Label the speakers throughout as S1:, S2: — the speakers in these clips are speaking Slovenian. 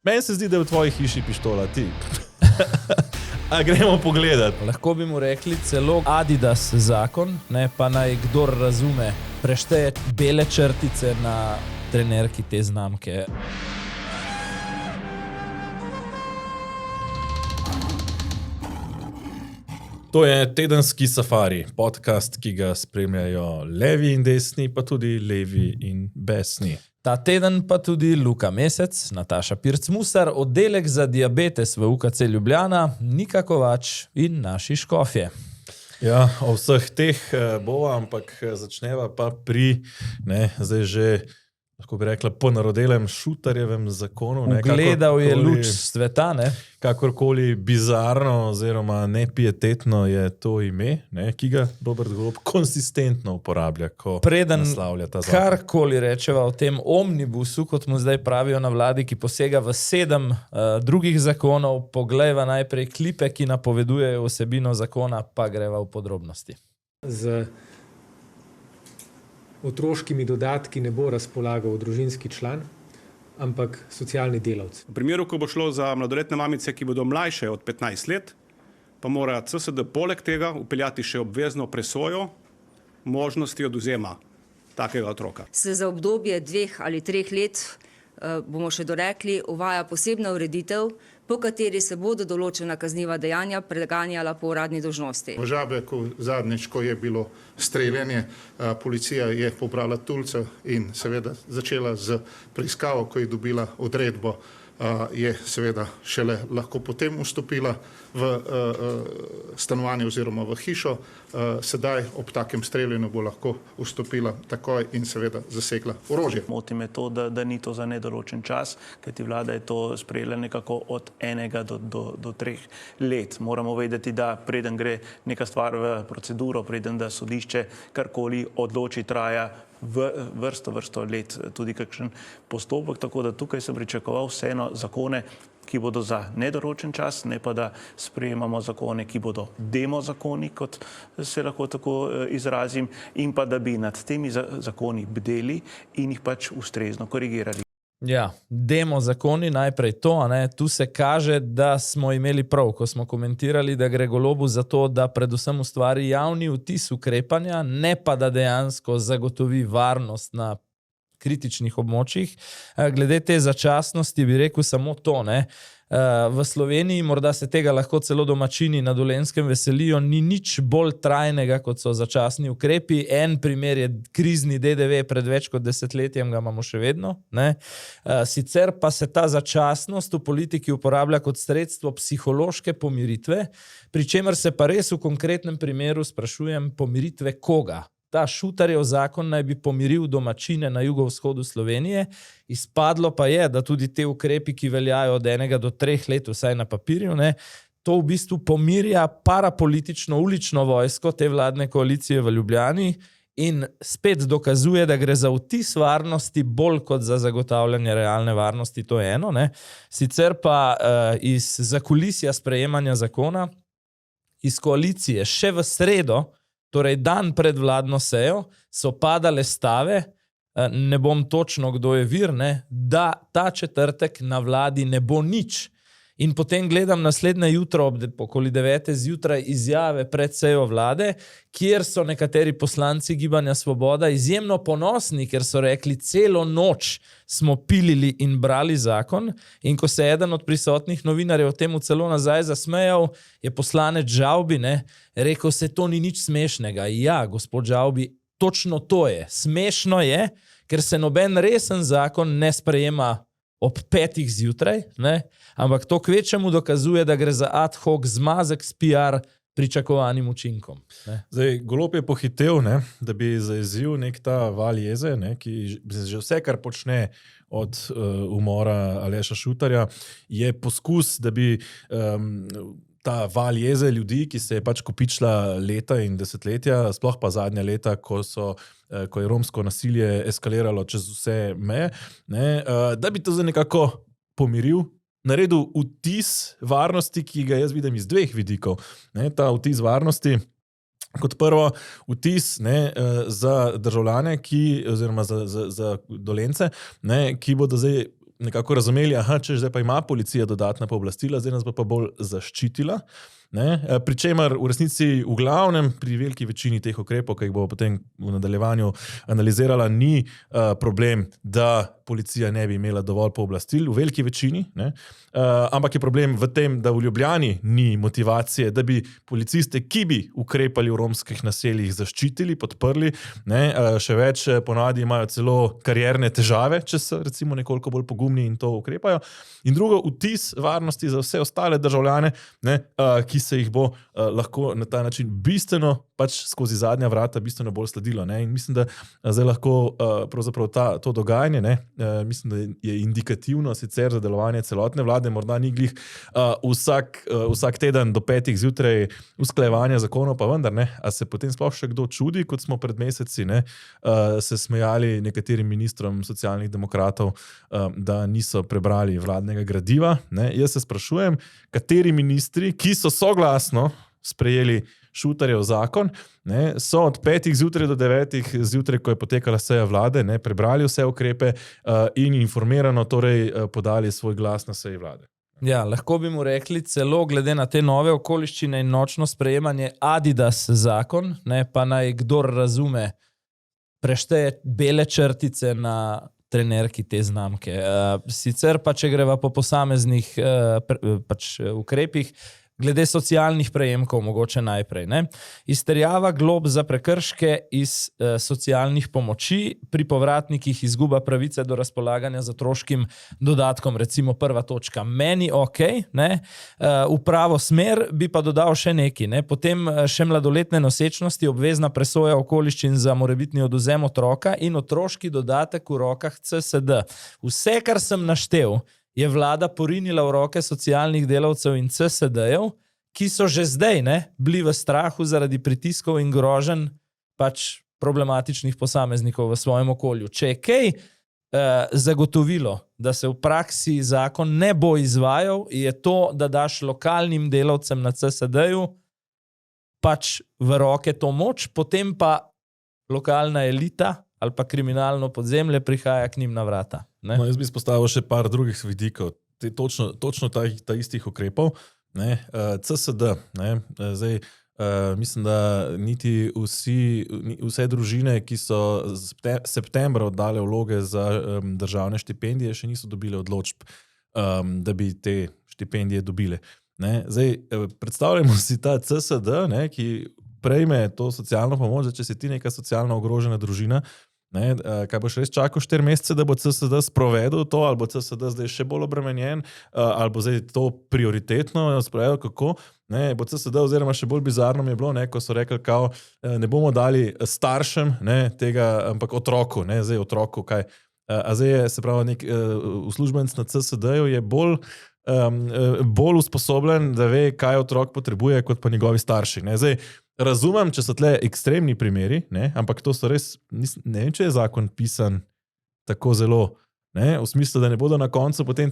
S1: Meni se zdi, da je v tvoji hiši pištola, ti. A gremo pogledat.
S2: Lahko bi mu rekli celo Adidas zakon, ne, pa naj kdor razume, prešteje bele črtice na trenerki te znamke.
S1: To je tedenski safari, podcast, ki ga spremljajo levi in desni, pa tudi levi in besni.
S2: Ta teden pa tudi Luka Mesec, Nataša Pirc-Musar, oddelek za diabetes v UKC Ljubljana, Nika Kovač in naši škofje.
S1: Ja, o vseh teh bova, ampak začneva pa pri, zdaj že, lahko bi rekla, ponarodelem Šutarjevem zakonu.
S2: Ugledal je luč sveta, ne?
S1: Kakorkoli bizarno oziroma nepietetno je to ime, ki ga Robert Golob konsistentno uporablja, ko naslavlja ta zakon.
S2: Karkoli rečeva o tem omnibusu, kot mu zdaj pravijo na vladi, ki posega v 7 drugih zakonov, poglejva najprej klipe, ki napovedujejo vsebino zakona, pa greva v podrobnosti.
S3: Z otroškimi dodatki ne bo razpolagal družinski član, ampak socialni delavci.
S4: V primeru, ko bo šlo za mladoletne mamice, ki bodo mlajše od 15 let, pa mora CSD poleg tega vpeljati še obvezno presojo možnosti odvzema takega otroka.
S5: Se za obdobje 2 ali 3 let, bomo še dorekli, uvaja posebna ureditev, po kateri se bodo določena kazniva dejanja preganjala po uradni dolžnosti.
S6: V Žabljaku zadnjič, ko je bilo streljanje, policija je pobrala tulce in seveda začela z preiskavo, ko je dobila odredbo, je seveda šele lahko potem vstopila v stanovanje oziroma v hišo. Sedaj ob takem streljanju bo lahko vstopila takoj in seveda zasegla orožje.
S7: Moti me to, da ni to za nedoločen čas, kajti vlada je to sprejela nekako od 1 do 3 let. Moramo vedeti, da preden gre neka stvar v proceduro, preden da sodišče karkoli odloči, traja vrsto let tudi kakšen postopek, tako da tukaj sem pričakoval vseeno zakone, ki bodo za nedoločen čas, ne pa da sprejemamo zakone, ki bodo demo zakoni, kot se lahko tako izrazim, in pa da bi nad temi zakoni bdeli in jih pač ustrezno korigirali.
S2: Ja, demo zakoni, najprej to, tu se kaže, da smo imeli prav, ko smo komentirali, da gre Golobu za to, da predvsem ustvari javni vtis ukrepanja, ne pa da dejansko zagotovi varnost na kritičnih območjih. Glede te začasnosti bi rekel samo to, v Sloveniji, morda se tega lahko celo domačini na Dolenjskem veselijo, ni nič bolj trajnega, kot so začasni ukrepi. En primer je krizni DDV pred več kot 10-letjem, ga imamo še vedno. Sicer pa se ta začasnost v politiki uporablja kot sredstvo psihološke pomiritve, pri čemer se pa res v konkretnem primeru sprašujem, pomiritve koga? Ta Šutarjev zakon naj bi pomiril domačine na jugovzhodu Slovenije, izpadlo pa je, da tudi te ukrepi, ki veljajo od 1 do 3 let, vsaj na papirju, to v bistvu pomirja parapolitično ulično vojsko te vladne koalicije v Ljubljani in spet dokazuje, da gre za vtis varnosti bolj kot za zagotavljanje realne varnosti, to je eno. Sicer pa iz zakulisja sprejemanja zakona, iz koalicije še v sredo, torej dan pred vladno sejo, so padale stave, ne bom točno, kdo je vir, da ta četrtek na vladi ne bo nič. In potem gledam naslednje jutro ob okoli 9. zjutraj izjave pred sejo vlade, kjer so nekateri poslanci Gibanja Svoboda izjemno ponosni, ker so rekli, celo noč smo pilili in brali zakon, in ko se eden od prisotnih novinarjev temu celo nazaj zasmejal, je poslanec Žavbi rekel, se to ni nič smešnega. Ja, gospod Žavbi, točno to je. Smešno je, ker se noben resen zakon ne sprejema ob 5. zjutraj, ampak to kvečemu dokazuje, da gre za ad hoc zmazek s PR pričakovanim učinkom.
S1: Zdaj, Golob je pohitel, da bi zajezil nek ta val jeze, ki že vse, kar počne od umora Aleša Šutarja, je poskus, da bi ta val jeze ljudi, ki se je pač kopičila leta in desetletja, sploh pa zadnja leta, ko je romsko nasilje eskaliralo čez vse meje, da bi to zdaj nekako pomiril, naredil vtis varnosti, ki ga jaz vidim iz 2 vidikov. Ta vtis varnosti, kot prvo, vtis za državljane, oziroma za Dolence, ki bodo zdaj nekako razumeli, če zdaj pa ima policija dodatna pooblastila, zdaj nas bo pa bolj zaščitila. Pričemer v resnici v glavnem pri veliki večini teh ukrepov, ki jih bo potem v nadaljevanju analizirala, ni problem, da policija ne bi imela dovolj pooblastil, v veliki večini, ampak je problem v tem, da v Ljubljani ni motivacije, da bi policiste, ki bi ukrepali v romskih naseljih, zaščitili, podprli, še več, ponavadi imajo celo karierne težave, če so recimo nekoliko bolj pogumni in to ukrepajo. In drugo, vtis varnosti za vse ostale državljane, ki se jih bo lahko na ta način bistveno, pač skozi zadnja vrata bistveno bolj sledilo. In mislim, da zdaj lahko pravzaprav to dogajanje, mislim, da je indikativno sicer za delovanje celotne vlade, morda ni glih vsak teden do 5 zjutraj usklajevanja zakonov, pa vendar, a se potem sploh še kdo čudi, kot smo pred meseci se smejali nekaterim ministrom socialnih demokratov, da niso prebrali vladnega gradiva. Jaz se sprašujem, kateri ministri, ki so soglasno sprejeli Šutarjev zakon, so od 5 zjutraj do 9 zjutraj, ko je potekala seja vlade, prebrali vse ukrepe in informirano torej podali svoj glas na seji vlade.
S2: Ja, lahko bi mu rekli celo glede na te nove okoliščine in nočno sprejemanje Adidas zakon, pa naj kdor razume prešteje bele črtice na trenerki te znamke. Sicer pa, če greva po posameznih ukrepih, glede socialnih prejemkov mogoče najprej. Izterjava glob za prekrške iz socialnih pomoči, pri povratnikih izguba pravice do razpolaganja z otroškim dodatkom, recimo prva točka. Meni v pravo smer bi pa dodal še neki. Potem še mladoletne nosečnosti, obvezna presoja okoliščin za morebitni odvzem otroka in otroški dodatek v rokah CSD. Vse, kar sem naštel, je vlada porinila v roke socialnih delavcev in CSD-jev, ki so že zdaj bili v strahu zaradi pritiskov in groženj problematičnih posameznikov v svojem okolju. Če je kaj zagotovilo, da se v praksi zakon ne bo izvajal, je to, da daš lokalnim delavcem na CSD-ju v roke to moč, potem pa lokalna elita ali pa kriminalno podzemlje prihaja k njim na vrata.
S1: Jaz bi izpostavil še par drugih vidikov, točno ta istih ukrepov. CSD, zdaj mislim, da niti vse družine, ki so septembra oddale vloge za državne štipendije, še niso dobile odločb, da bi te štipendije dobile. Zdaj, predstavljamo si ta CSD, ki prejme to socialno pomoč, če si ti neka socialno ogrožena družina, kaj boš res čakal 4 mesece, da bo CSD sprovedel to, ali bo CSD zdaj še bolj obremenjen, ali bo zdaj to prioritetno sprovedel, kako, bo CSD, oziroma še bolj bizarno mi je bilo, ko so rekli, kao, ne bomo dali staršem tega, ampak otroku, zdaj otroku, kaj. A zdaj je, se pravi, nek uslužbenc na CSD-ju je bolj usposobljen, da ve, kaj otrok potrebuje, kot pa njegovi starši. Zdaj, razumem, če so tle ekstremni primeri, ampak to so res, ne vem, če je zakon pisan tako zelo, v smislu, da ne bodo na koncu potem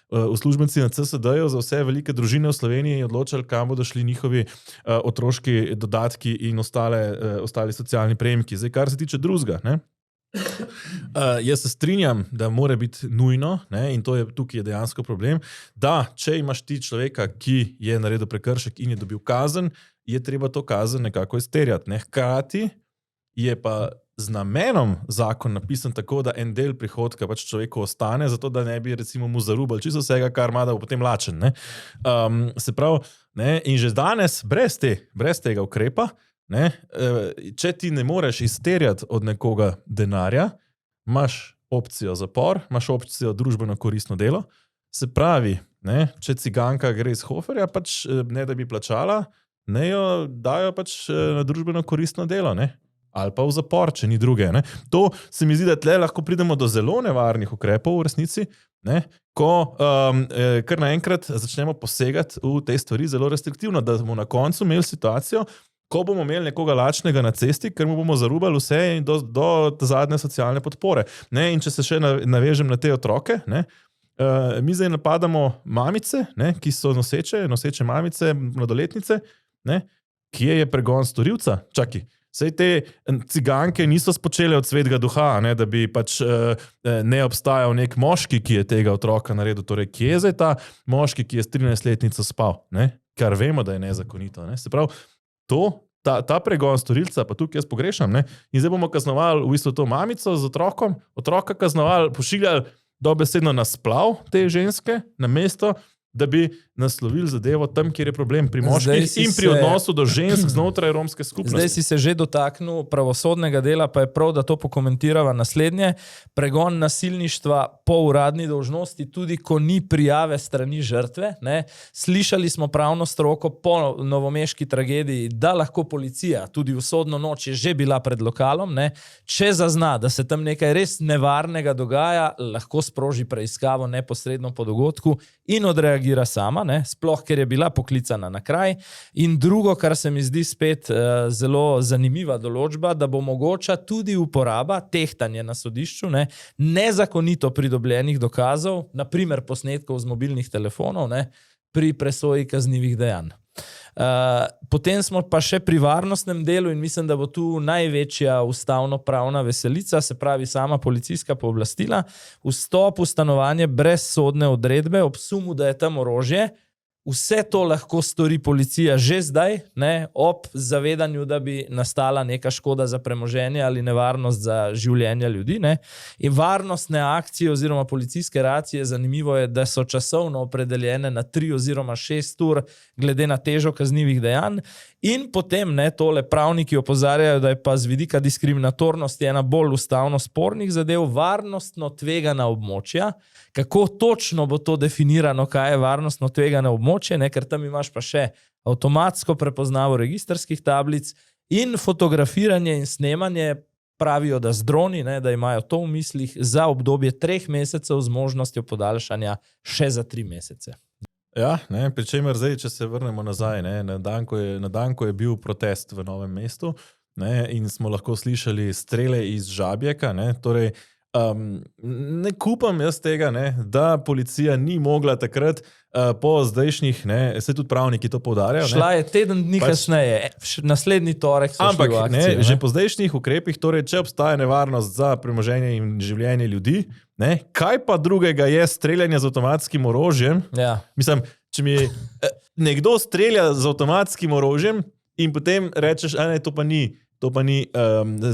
S1: uslužbenci na CSD-ju za vse velike družine v Sloveniji odločali, kam bodo šli njihovi otroški dodatki in ostali socialni prejemki. Zdaj, kar se tiče drugega, jaz se strinjam, da mora biti nujno, in tukaj je dejansko problem, da če imaš ti človeka, ki je naredil prekršek in je dobil kazen, je treba to kazen nekako izterjati. Hkrati je pa z namenom zakon napisan tako, da en del prihodka človeku ostane, zato da ne bi recimo mu zarubali čisto vsega, kar ima, da bo potem lačen. Se pravi, in že danes brez tega ukrepa, če ti ne moreš izterjati od nekoga denarja, imaš opcijo zapor, imaš opcijo družbeno koristno delo, se pravi, če ciganka gre iz Hoferja, ne da bi plačala, ne jo dajo na družbeno koristno delo, ali pa v zapor, če ni druge. To se mi zdi, da tle lahko pridemo do zelo nevarnih ukrepov v resnici, ko kar naenkrat začnemo posegati v te stvari zelo restriktivno, da bomo na koncu imeli situacijo, ko bomo imeli nekoga lačnega na cesti, ker mu bomo zarubali vse in do zadnje socialne podpore. In če se še navežem na te otroke, mi zdaj napadamo mamice, ki so noseče mamice, mladoletnice, kje je pregon storilca? Čakaj, Sej te ciganke niso spočele od svetega duha, ne, da bi pač ne obstajal nek moški, ki je tega otroka naredil. Torej, kje je zdaj ta moški, ki je s 13-letnico spal, ne? Kar vemo, da je nezakonito. Ne? Se pravi, ta pregon storilca, pa tukaj jaz pogrešam, ne? In zdaj bomo kaznovali v bistvu to mamico z otrokom, otroka kaznovali, pošiljali dobesedno na splav te ženske na mesto, da bi naslovili zadevo tam, kjer je problem pri moških in pri odnosu do žensk znotraj romske skupnosti.
S2: Zdaj si se že dotaknil pravosodnega dela, pa je prav, da to pokomentirava naslednje. Pregon nasilništva po uradni dolžnosti, tudi ko ni prijave strani žrtve. Ne? Slišali smo pravno stroko po novomeški tragediji, da lahko policija tudi v sodno noč je že bila pred lokalom. Ne? Če zazna, da se tam nekaj res nevarnega dogaja, lahko sproži preiskavo neposredno po dogodku in odreagira sama, ne? Sploh, ker je bila poklicana na kraj. In drugo, kar se mi zdi spet zelo zanimiva določba, da bo mogoča tudi uporaba, tehtanje na sodišču, ne? Nezakonito pridobljenih dokazov, naprimer posnetkov z mobilnih telefonov, ne? Pri presoji kaznivih dejanj. Potem smo pa še pri varnostnem delu in mislim, da bo tu največja ustavno-pravna veselica, se pravi sama policijska pooblastila, vstop v stanovanje brez sodne odredbe, ob sumu, da je tam orožje. Vse to lahko stori policija že zdaj, ne, ob zavedanju, da bi nastala neka škoda za premoženje ali nevarnost za življenja ljudi. Ne. In varnostne akcije oziroma policijske racije, zanimivo je, da so časovno opredeljene na 3 oziroma 6 ur glede na težo kaznivih dejanj. In potem tole pravniki opozarjajo, da je pa z vidika diskriminatornosti ena bolj ustavno spornih zadev varnostno tvegana območja. Kako točno bo to definirano, kaj je varnostno tvegano območje, ne? Ker tam imaš pa še avtomatsko prepoznavo registrskih tablic in fotografiranje in snemanje, pravijo, da z droni, ne, da imajo to v mislih za obdobje 3 mesecev z možnostjo podaljšanja še za 3 mesece.
S1: Ja, ne, pri čemer zdaj, če se vrnemo nazaj, ne, na dan, ko je bil protest v Novem mestu, ne, in smo lahko slišali strele iz Žabjeka, ne, torej ne kupam jaz tega, ne, da policija ni mogla takrat po zdajšnjih, se tudi pravniki to poudarjajo.
S2: Šla je teden dni kasneje, naslednji torek so šli v akcijo.
S1: Ampak že po zdajšnjih ukrepih, torej če obstaja nevarnost za premoženje in življenje ljudi, ne, kaj pa drugega je streljanje z avtomatskim orožjem?
S2: Ja.
S1: Mislim, če mi nekdo strelja z avtomatskim orožjem in potem rečeš, a ne, to pa ni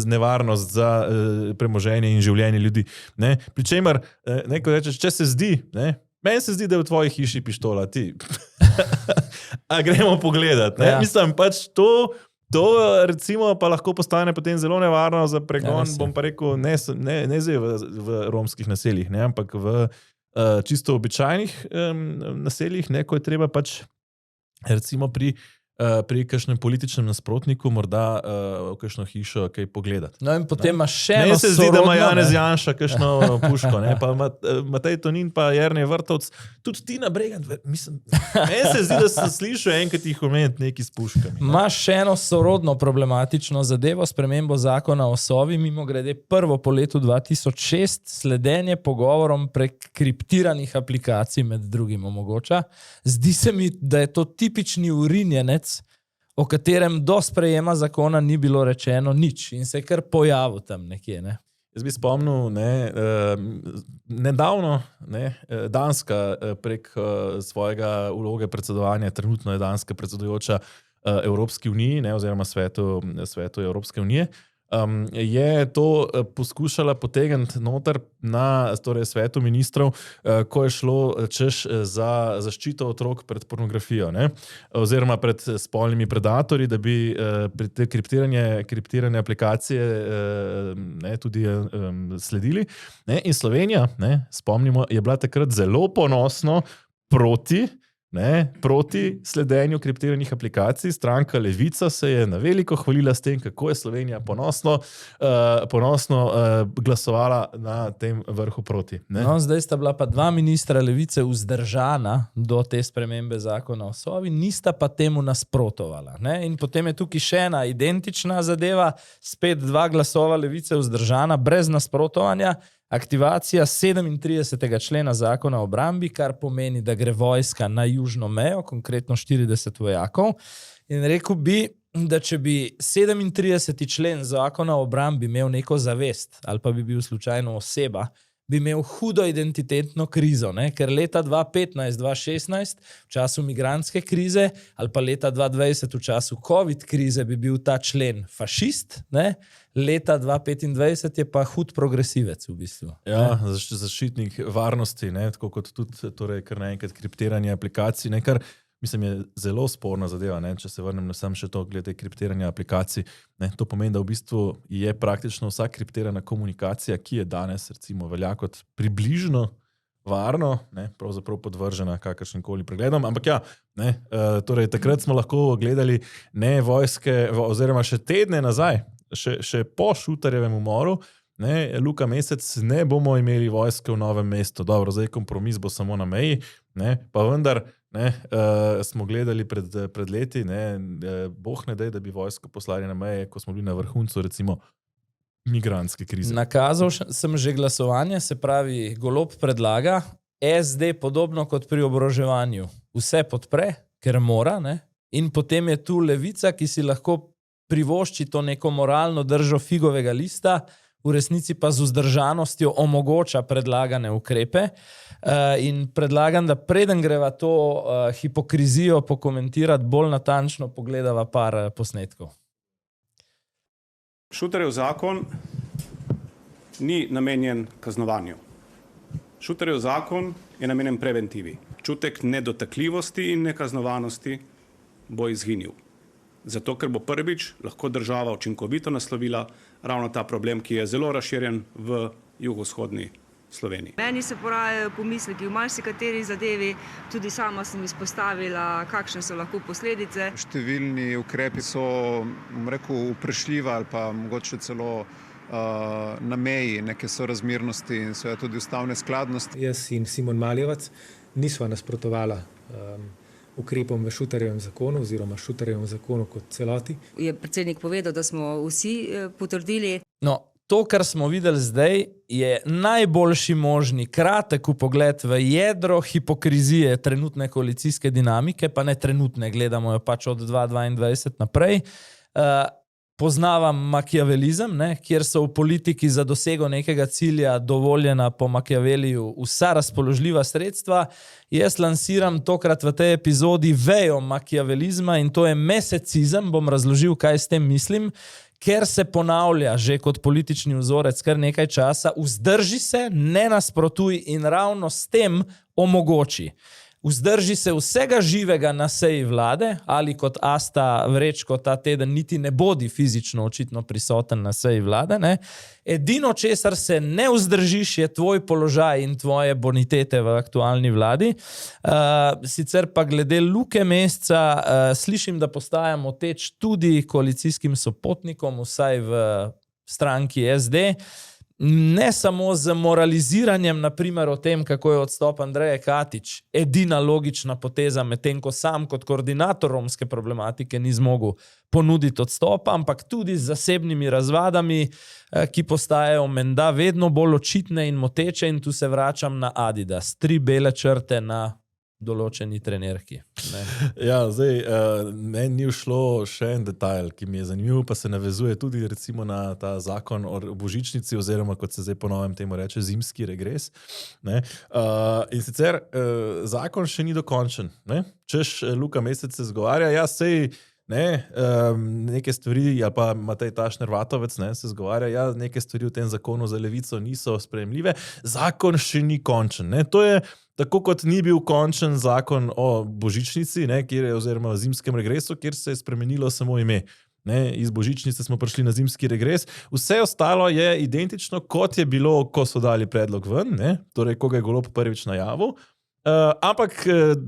S1: nevarnost za premoženje in življenje ljudi. Ne? Pri čemer, ko rečeš, če se zdi, meni se zdi, da je v tvoji hiši pištola, ti. A gremo pogledat. Ja. Mislim, pač to recimo pa lahko postane potem zelo nevarno za pregon, bom pa rekel, ne zdaj v romskih naseljih, ne, ampak v čisto običajnih naseljih, ko je treba pač recimo pri kakšnem političnem nasprotniku morda v kakšno hišo kaj pogledati.
S2: No in potem imaš še eno sorodno.
S1: Meni se zdi, da ima Janez Janša kakšno puško, ne? Pa Matej Tonin pa Jernej Vrtovec, tudi Tina Bregant, mislim, meni se zdi, da sem slišal enkrat jih omeniti neki s puškami.
S2: Imaš še eno sorodno problematično zadevo, spremembo zakona o Sovi, mimogrede prvo po letu 2006, sledenje pogovorom prek kriptiranih aplikacij med drugim omogoča. Zdi se mi, da je to tipični urinjenec, o katerem do sprejema zakona ni bilo rečeno nič in se je kar pojavil tam nekje. Ne?
S1: Jaz bi spomnil, nedavno Danska prek svojega vloge predsedovanja, trenutno je Danska predsedujoča Evropski uniji, oziroma svetu Evropske unije, je to poskušala potegniti noter na svetu ministrov, ko je šlo češ za zaščito otrok pred pornografijo, ne? Oziroma pred spolnimi predatorji, da bi pri te kriptirane aplikacije tudi sledili. Ne? In Slovenija, spomnimo, je bila takrat zelo ponosno proti sledenju kriptiranih aplikacij. Stranka Levica se je na veliko hvalila s tem, kako je Slovenija ponosno glasovala na tem vrhu proti. Ne?
S2: No, zdaj sta bila pa 2 ministra Levice vzdržana do te spremembe zakona o Sovi, nista pa temu nasprotovala. Ne? In potem je tukaj še ena identična zadeva, spet 2 glasova Levice vzdržana, brez nasprotovanja, aktivacija 37. člena zakona o obrambi, kar pomeni, da gre vojska na južno mejo, konkretno 40 vojakov. In rekel bi, da če bi 37. člen zakona o obrambi imel neko zavest ali pa bi bil slučajno oseba, bi imel hudo identitetno krizo, ne? Ker leta 2015-2016 v času migrantske krize ali pa leta 2020 v času COVID krize bi bil ta člen fašist, ne? Leta 2025 je pa hud progresivec v bistvu.
S1: Ja, zaščitnik varnosti, ne? Tako kot tudi torej, kar naenkrat kriptiranje aplikacij, ne? Kar mislim, je zelo sporna zadeva, ne? Če se vrnem na sam še to glede kriptiranja aplikacij. Ne? To pomeni, da v bistvu je praktično vsa kriptirana komunikacija, ki je danes recimo velja kot približno varno, ne? Pravzaprav podvržena kakršnim koli pregledom. Ampak ja, ne? Torej, takrat smo lahko gledali ne vojske, oziroma še tedne nazaj, še po Šutarjevem umoru, ne, Luka Mesec, ne bomo imeli vojske v Novem mestu. Dobro, zdaj kompromis bo samo na meji, ne, pa vendar ne, smo gledali pred leti, ne, boh ne daj, da bi vojsko poslali na meje, ko smo bili na vrhuncu recimo migrantske krize.
S2: Nakazal sem že glasovanje, se pravi, Golob predlaga, SD podobno kot pri oboroževanju. Vse podpre, ker mora, ne, in potem je tu Levica, ki si lahko privošči to neko moralno držo figovega lista, v resnici pa z vzdržanostjo omogoča predlagane ukrepe. In predlagam, da preden greva to hipokrizijo pokomentirati, bolj natančno pogledava par posnetkov.
S4: Šutarjev zakon ni namenjen kaznovanju. Šutarjev zakon je namenjen preventivi. Čutek nedotakljivosti in nekaznovanosti bo izginil. Zato, ker bo prvič lahko država učinkovito naslovila ravno ta problem, ki je zelo razširjen v jugovzhodni Sloveniji.
S5: Meni se porajajo pomisleki v marsikateri zadevi, tudi sama sem izpostavila, kakšne so lahko posledice.
S8: Številni ukrepi so, rekel, vprašljivi ali pa mogoče celo na meji neke sorazmernosti in seveda tudi ustavne skladnosti.
S3: Jaz in Simon Maljevac nisva nasprotovala ukrepom v Šutarjevem zakonu oziroma Šutarjevem zakonu kot celoti.
S5: Je predsednik povedal, da smo vsi potrdili.
S2: No, to, kar smo videli zdaj, je najboljši možni kratek vpogled v jedro hipokrizije trenutne koalicijske dinamike, pa ne trenutne, gledamo jo pač od 2022 naprej. Poznavam makiavelizem, ne, kjer so v politiki za dosego nekega cilja dovoljena po Makiaveliju vsa razpoložljiva sredstva. Jaz lansiram tokrat v tej epizodi vejo makiavelizma in to je mesecizem, bom razložil, kaj s tem mislim, ker se ponavlja že kot politični vzorec kar nekaj časa, vzdrži se, ne nasprotuj in ravno s tem omogoči. Vzdrži se vsega živega na seji vlade ali kot Asta Vrečko ta teden niti ne bodi fizično očitno prisoten na seji vlade. Ne? Edino, česar se ne vzdržiš, je tvoj položaj in tvoje bonitete v aktualni vladi. Sicer pa glede Luke Mesca slišim, da postaja moteč tudi koalicijskim sopotnikom, vsaj v stranki SD. Ne samo z moraliziranjem, naprimer o tem, kako je odstop Andreje Katič edina logična poteza, medtem ko sam kot koordinator romske problematike ni zmogel ponuditi odstopa, ampak tudi z zasebnimi razvadami, ki postajajo menda vedno bolj očitne in moteče, in tu se vračam na Adidas. 3 bele črte na določeni trenerki. Ne.
S1: Ja, zdaj, meni ni všlo še en detajl, ki mi je zanimiv, pa se navezuje tudi recimo na ta zakon o božičnici, oziroma kot se zdaj po novem temu reče, zimski regres. Ne. In sicer zakon še ni dokončen. Ne. Češ Luka Mesec se zgovarja, ja, sej ne, neke stvari, ali pa Matej Tašner Vatovec se zgovarja, ja, neke stvari v tem zakonu za Levico niso sprejemljive, zakon še ni končen. Ne. To je tako, kot ni bil končen zakon o božičnici, ne, kjer je, oziroma zimskem regresu, kjer se je spremenilo samo ime. Ne, iz božičnice smo prišli na zimski regres. Vse ostalo je identično, kot je bilo, ko so dali predlog ven, ne, torej, ko ga je Golob prvič najavil. Ampak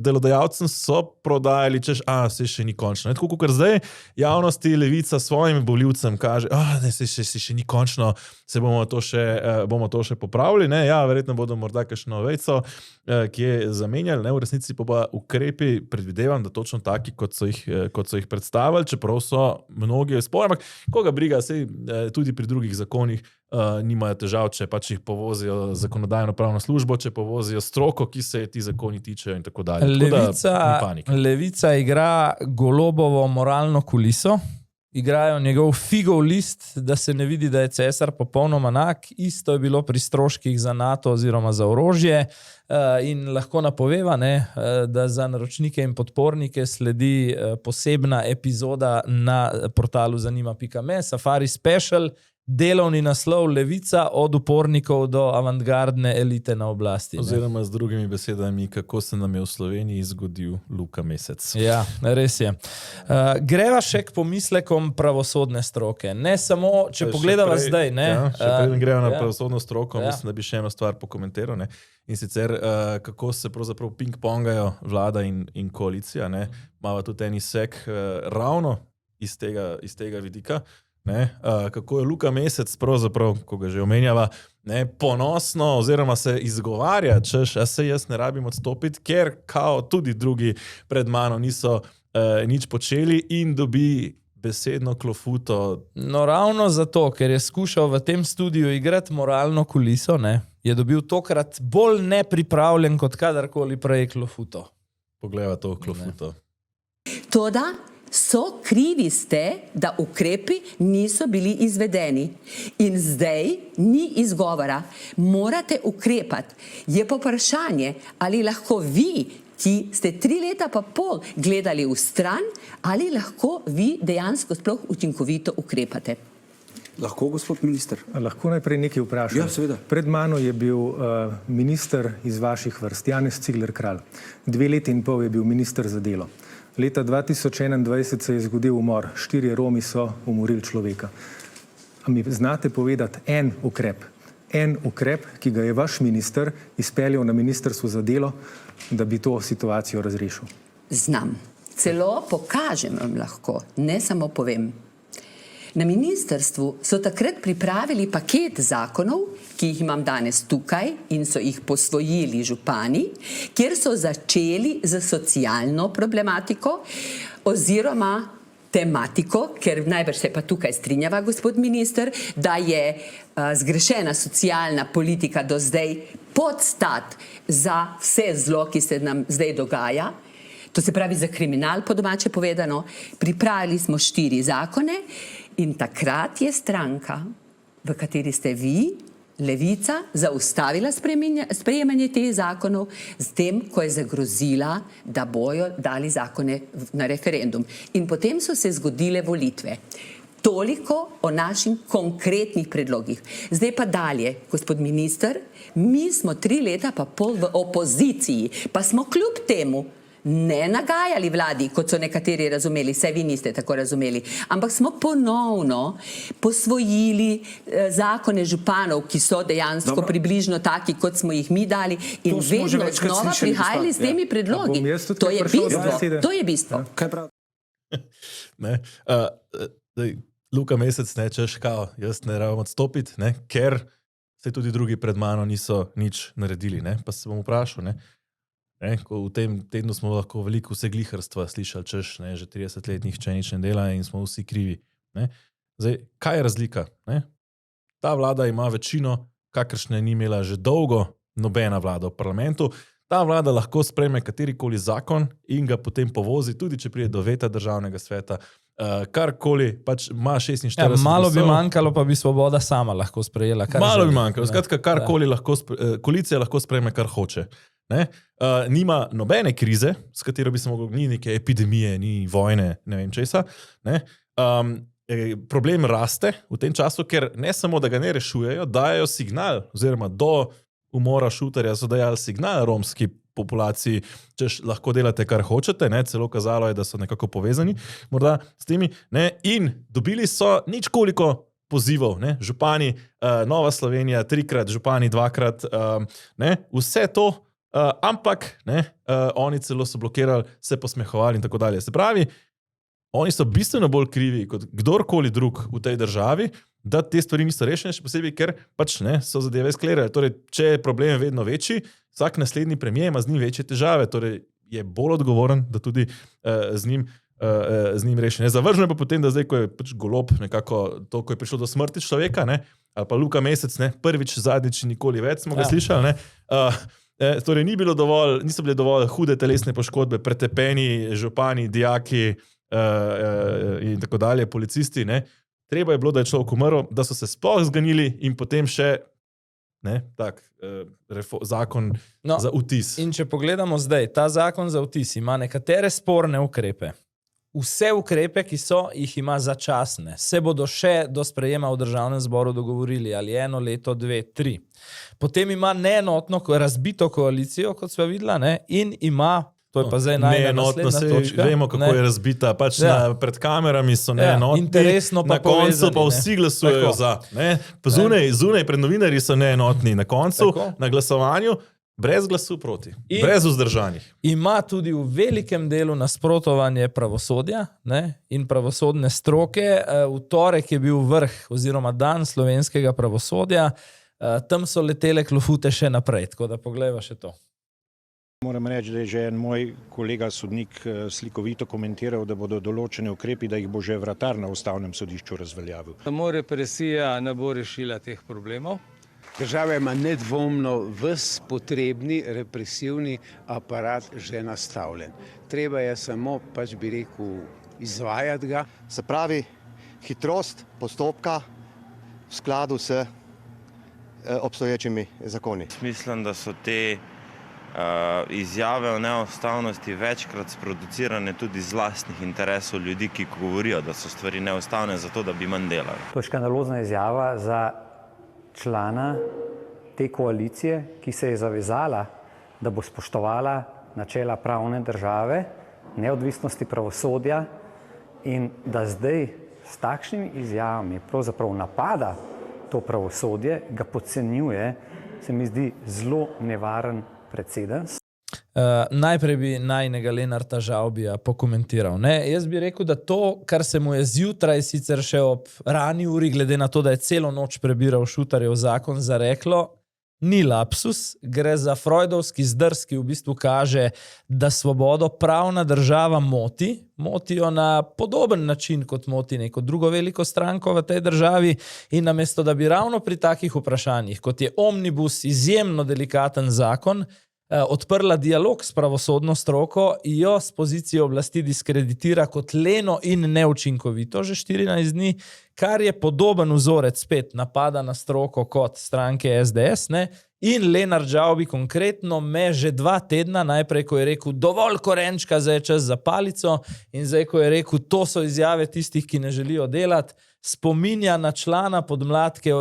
S1: delodajalcem so prodajali, češ, se še ni končno. Ne? Tako, kot zdaj javnosti Levica svojim volivcem kaže, se še ni končno, bomo to še popravili. Ne? Ja, verjetno bodo morda kakšno vejco, ki je zamenjali. Ne? V resnici pa ukrepi predvidevam, da točno taki, kot so jih predstavili, čeprav so mnogi spori, ampak koga briga, sej tudi pri drugih zakonih nimajo težav, če pač jih povozijo zakonodajno-pravno službo, če povozijo stroko, ki se ti zakoni tičejo in tako dalje.
S2: Levica igra Golobovo moralno kuliso, igrajo njegov figov list, da se ne vidi, da je cesar popolnoma enak. Isto je bilo pri stroških za NATO oziroma za orožje in lahko napoveva, da za naročnike in podpornike sledi posebna epizoda na portalu zanima.me, Safari Special, delovni naslov Levica od upornikov do avantgardne elite na oblasti.
S1: Oziroma z drugimi besedami, kako se nam je v Sloveniji zgodil Luka Mesec.
S2: Ja, res je. Greva še k pomislekom pravosodne stroke. Ne samo, če pogledava zdaj.
S1: Še preden greva na pravosodno stroko, mislim, da bi še eno stvar pokomentiral. In sicer, kako se pravzaprav ping-pongajo vlada in koalicija. Mava tudi en izsek ravno iz tega vidika. Kako je Luka Mesec, pravzaprav, ko ga že omenjava, ponosno oziroma se izgovarja, češ, se jaz ne rabim odstopiti, ker kao tudi drugi pred mano niso nič počeli in dobi besedno klofuto.
S2: No ravno zato, ker je skušal v tem studiu igrati moralno kuliso, je dobil tokrat bolj nepripravljen kot kadarkoli prej klofuto.
S1: Poglejva to klofuto.
S9: Toda krivi ste, da ukrepi niso bili izvedeni. In zdaj ni izgovora. Morate ukrepati. Je pa vprašanje, ali lahko vi, ki ste 3 leta pa pol gledali v stran, ali lahko vi dejansko sploh učinkovito ukrepate.
S10: Lahko, gospod minister?
S3: Lahko najprej nekaj vprašam.
S10: Ja, seveda.
S3: Pred mano je bil minister iz vaših vrst, Janez Cigler Kralj. 2 leti in pol je bil minister za delo. Leta 2021 se je zgodil umor. 4 Romi so umorili človeka. A mi znate povedati en ukrep, ki ga je vaš minister izpeljal na Ministrstvu za delo, da bi to situacijo razrešil?
S9: Znam. Celo pokažem vam lahko, ne samo povem. Na ministrstvu so takrat pripravili paket zakonov, ki jih imam danes tukaj in so jih posvojili župani, kjer so začeli z socialno problematiko oziroma tematiko, ker najbrž se pa tukaj strinjava, gospod minister, da je zgrešena socialna politika do zdaj podstat za vse zlo, ki se nam zdaj dogaja. To se pravi za kriminal, po domače povedano. Pripravili smo 4 zakone in takrat je stranka, v kateri ste vi, Levica, zaustavila sprejemanje teh zakonov s tem, ko je zagrozila, da bojo dali zakone na referendum. In potem so se zgodile volitve. Toliko o naših konkretnih predlogih. Zdaj pa dalje, gospod minister, mi smo 3 leta pa pol v opoziciji, pa smo kljub temu ne nagajali vladi, kot so nekateri razumeli, saj vi niste tako razumeli, ampak smo ponovno posvojili zakone županov, ki so dejansko približno taki, kot smo jih mi dali in vedno znova prihajali s temi predlogi. To je bistvo. To je bistvo.
S10: Kaj prav?
S1: Luka Mesec, češ kao, jaz ne rabim odstopiti, ker se tudi drugi pred mano niso nič naredili. Pa se bom vprašal, v tem tednu smo lahko veliko vsegliharstva slišali, češ, že 30 let nihče nič ne dela in smo vsi krivi. Zdaj, kaj je razlika? Ta vlada ima večino, kakršne ni imela že dolgo nobena vlada v parlamentu. Ta vlada lahko sprejme katerikoli zakon in ga potem povozi, tudi če pride do veta državnega sveta, karkoli, pač ima 46 glasov.
S2: Malo bi manjkalo, pa bi Svoboda sama lahko sprejela.
S1: Malo bi manjkalo, skratka, karkoli koalicija lahko sprejme, kar hoče. Nima nobene krize, s katero bi se moglo, ni neke epidemije, ni vojne, ne vem česa. Problem raste v tem času, ker ne samo, da ga ne rešujejo, dajo signal, oziroma do umora Šutarja so dajali signal romski populaciji, češ lahko delate, kar hočete, celo kazalo je, da so nekako povezani morda s temi, in dobili so nič koliko pozivov, župani, Nova Slovenija, 3-krat, župani 2-krat, vse to, ampak oni celo so blokirali, se posmehovali in tako dalje. Se pravi, oni so bistveno bolj krivi kot kdorkoli drug v tej državi, da te stvari niso rešene, še posebej, ker pač so zadeve sklerale. Torej, če je problem vedno večji, vsak naslednji premier ima z njim večje težave, torej je bolj odgovoren, da tudi z njim reši. Zavržno je pa potem, da zdaj, ko je pač Golob nekako to, ko je prišlo do smrti človeka, ali pa Luka Mesec, prvič, zadnjič, nikoli več smo ga slišali, torej niso bile dovolj hude telesne poškodbe, pretepeni župani, dijaki, in tako dalje, policisti, ne, treba je bilo, da je človek umrl, da so se sploh zganili in potem še zakon za vtis.
S2: In če pogledamo zdaj, ta zakon za vtis ima nekatere sporne ukrepe. Vse ukrepe, ki so, jih ima začasne. Se bodo še do sprejema v državnem zboru dogovorili, ali 1 leto, 2, 3. Potem ima neenotno, razbito koalicijo, kot sva videla, ne? In ima, to je pa zdaj naslednja točka.
S1: Vemo, kako je razbita. Pač pred kamerami so neenotni,
S2: interesno pa
S1: na koncu
S2: povezani,
S1: pa vsi glasujejo za. Zunaj pred novinarji so neenotni, na koncu, na glasovanju, brez glasu proti, brez vzdržanih.
S2: Ima tudi v velikem delu nasprotovanje pravosodja, ne, in pravosodne stroke. V torek je bil vrh oziroma dan slovenskega pravosodja. Tam so letele klofute še naprej, tako da poglejva še to.
S11: Moram reči, da je že en moj kolega sodnik slikovito komentiral, da bodo določene ukrepi, da jih bo že vratar na Ustavnem sodišču razveljavil.
S12: Samo represija ne bo rešila teh problemov.
S13: Država ima nedvomno ves potrebni represivni aparat že nastavljen. Treba je samo, pač bi rekel, izvajati ga.
S14: Se pravi, hitrost postopka v skladu s obstoječimi zakoni.
S15: Mislim, da so te izjave o neustavnosti večkrat sproducirane tudi iz lastnih interesov ljudi, ki govorijo, da so stvari neustavne zato, da bi manj delali.
S16: To je škandalozna izjava za člana te koalicije, ki se je zavezala, da bo spoštovala načela pravne države, neodvisnosti pravosodja in da zdaj s takšnimi izjavami pravzaprav napada to pravosodje, ga podcenjuje, se mi zdi zelo nevaren precedens.
S2: Najprej bi najnega Lenarta Žavbija pokomentiral. Jaz bi rekel, da to, kar se mu je zjutraj sicer še ob rani uri, glede na to, da je celo noč prebiral Šutarjev zakon, zareklo, ni lapsus, gre za freudovski zdrs, ki v bistvu kaže, da svobodo pravna država motijo na podoben način, kot moti neko drugo veliko stranko v tej državi, in namesto, da bi ravno pri takih vprašanjih, kot je omnibus, izjemno delikaten zakon, odprla dialog s pravosodno stroko, jo z pozicije oblasti diskreditira kot leno in neučinkovito že 14 dni, kar je podoben vzorec spet napada na stroko kot stranke SDS, ne? In Lenart Žavbi konkretno me že 2 tedna, najprej, ko je rekel dovolj korenčka, zdaj je čas za palico, in zdaj, ko je rekel, to so izjave tistih, ki ne želijo delati, spominja na člana podmladke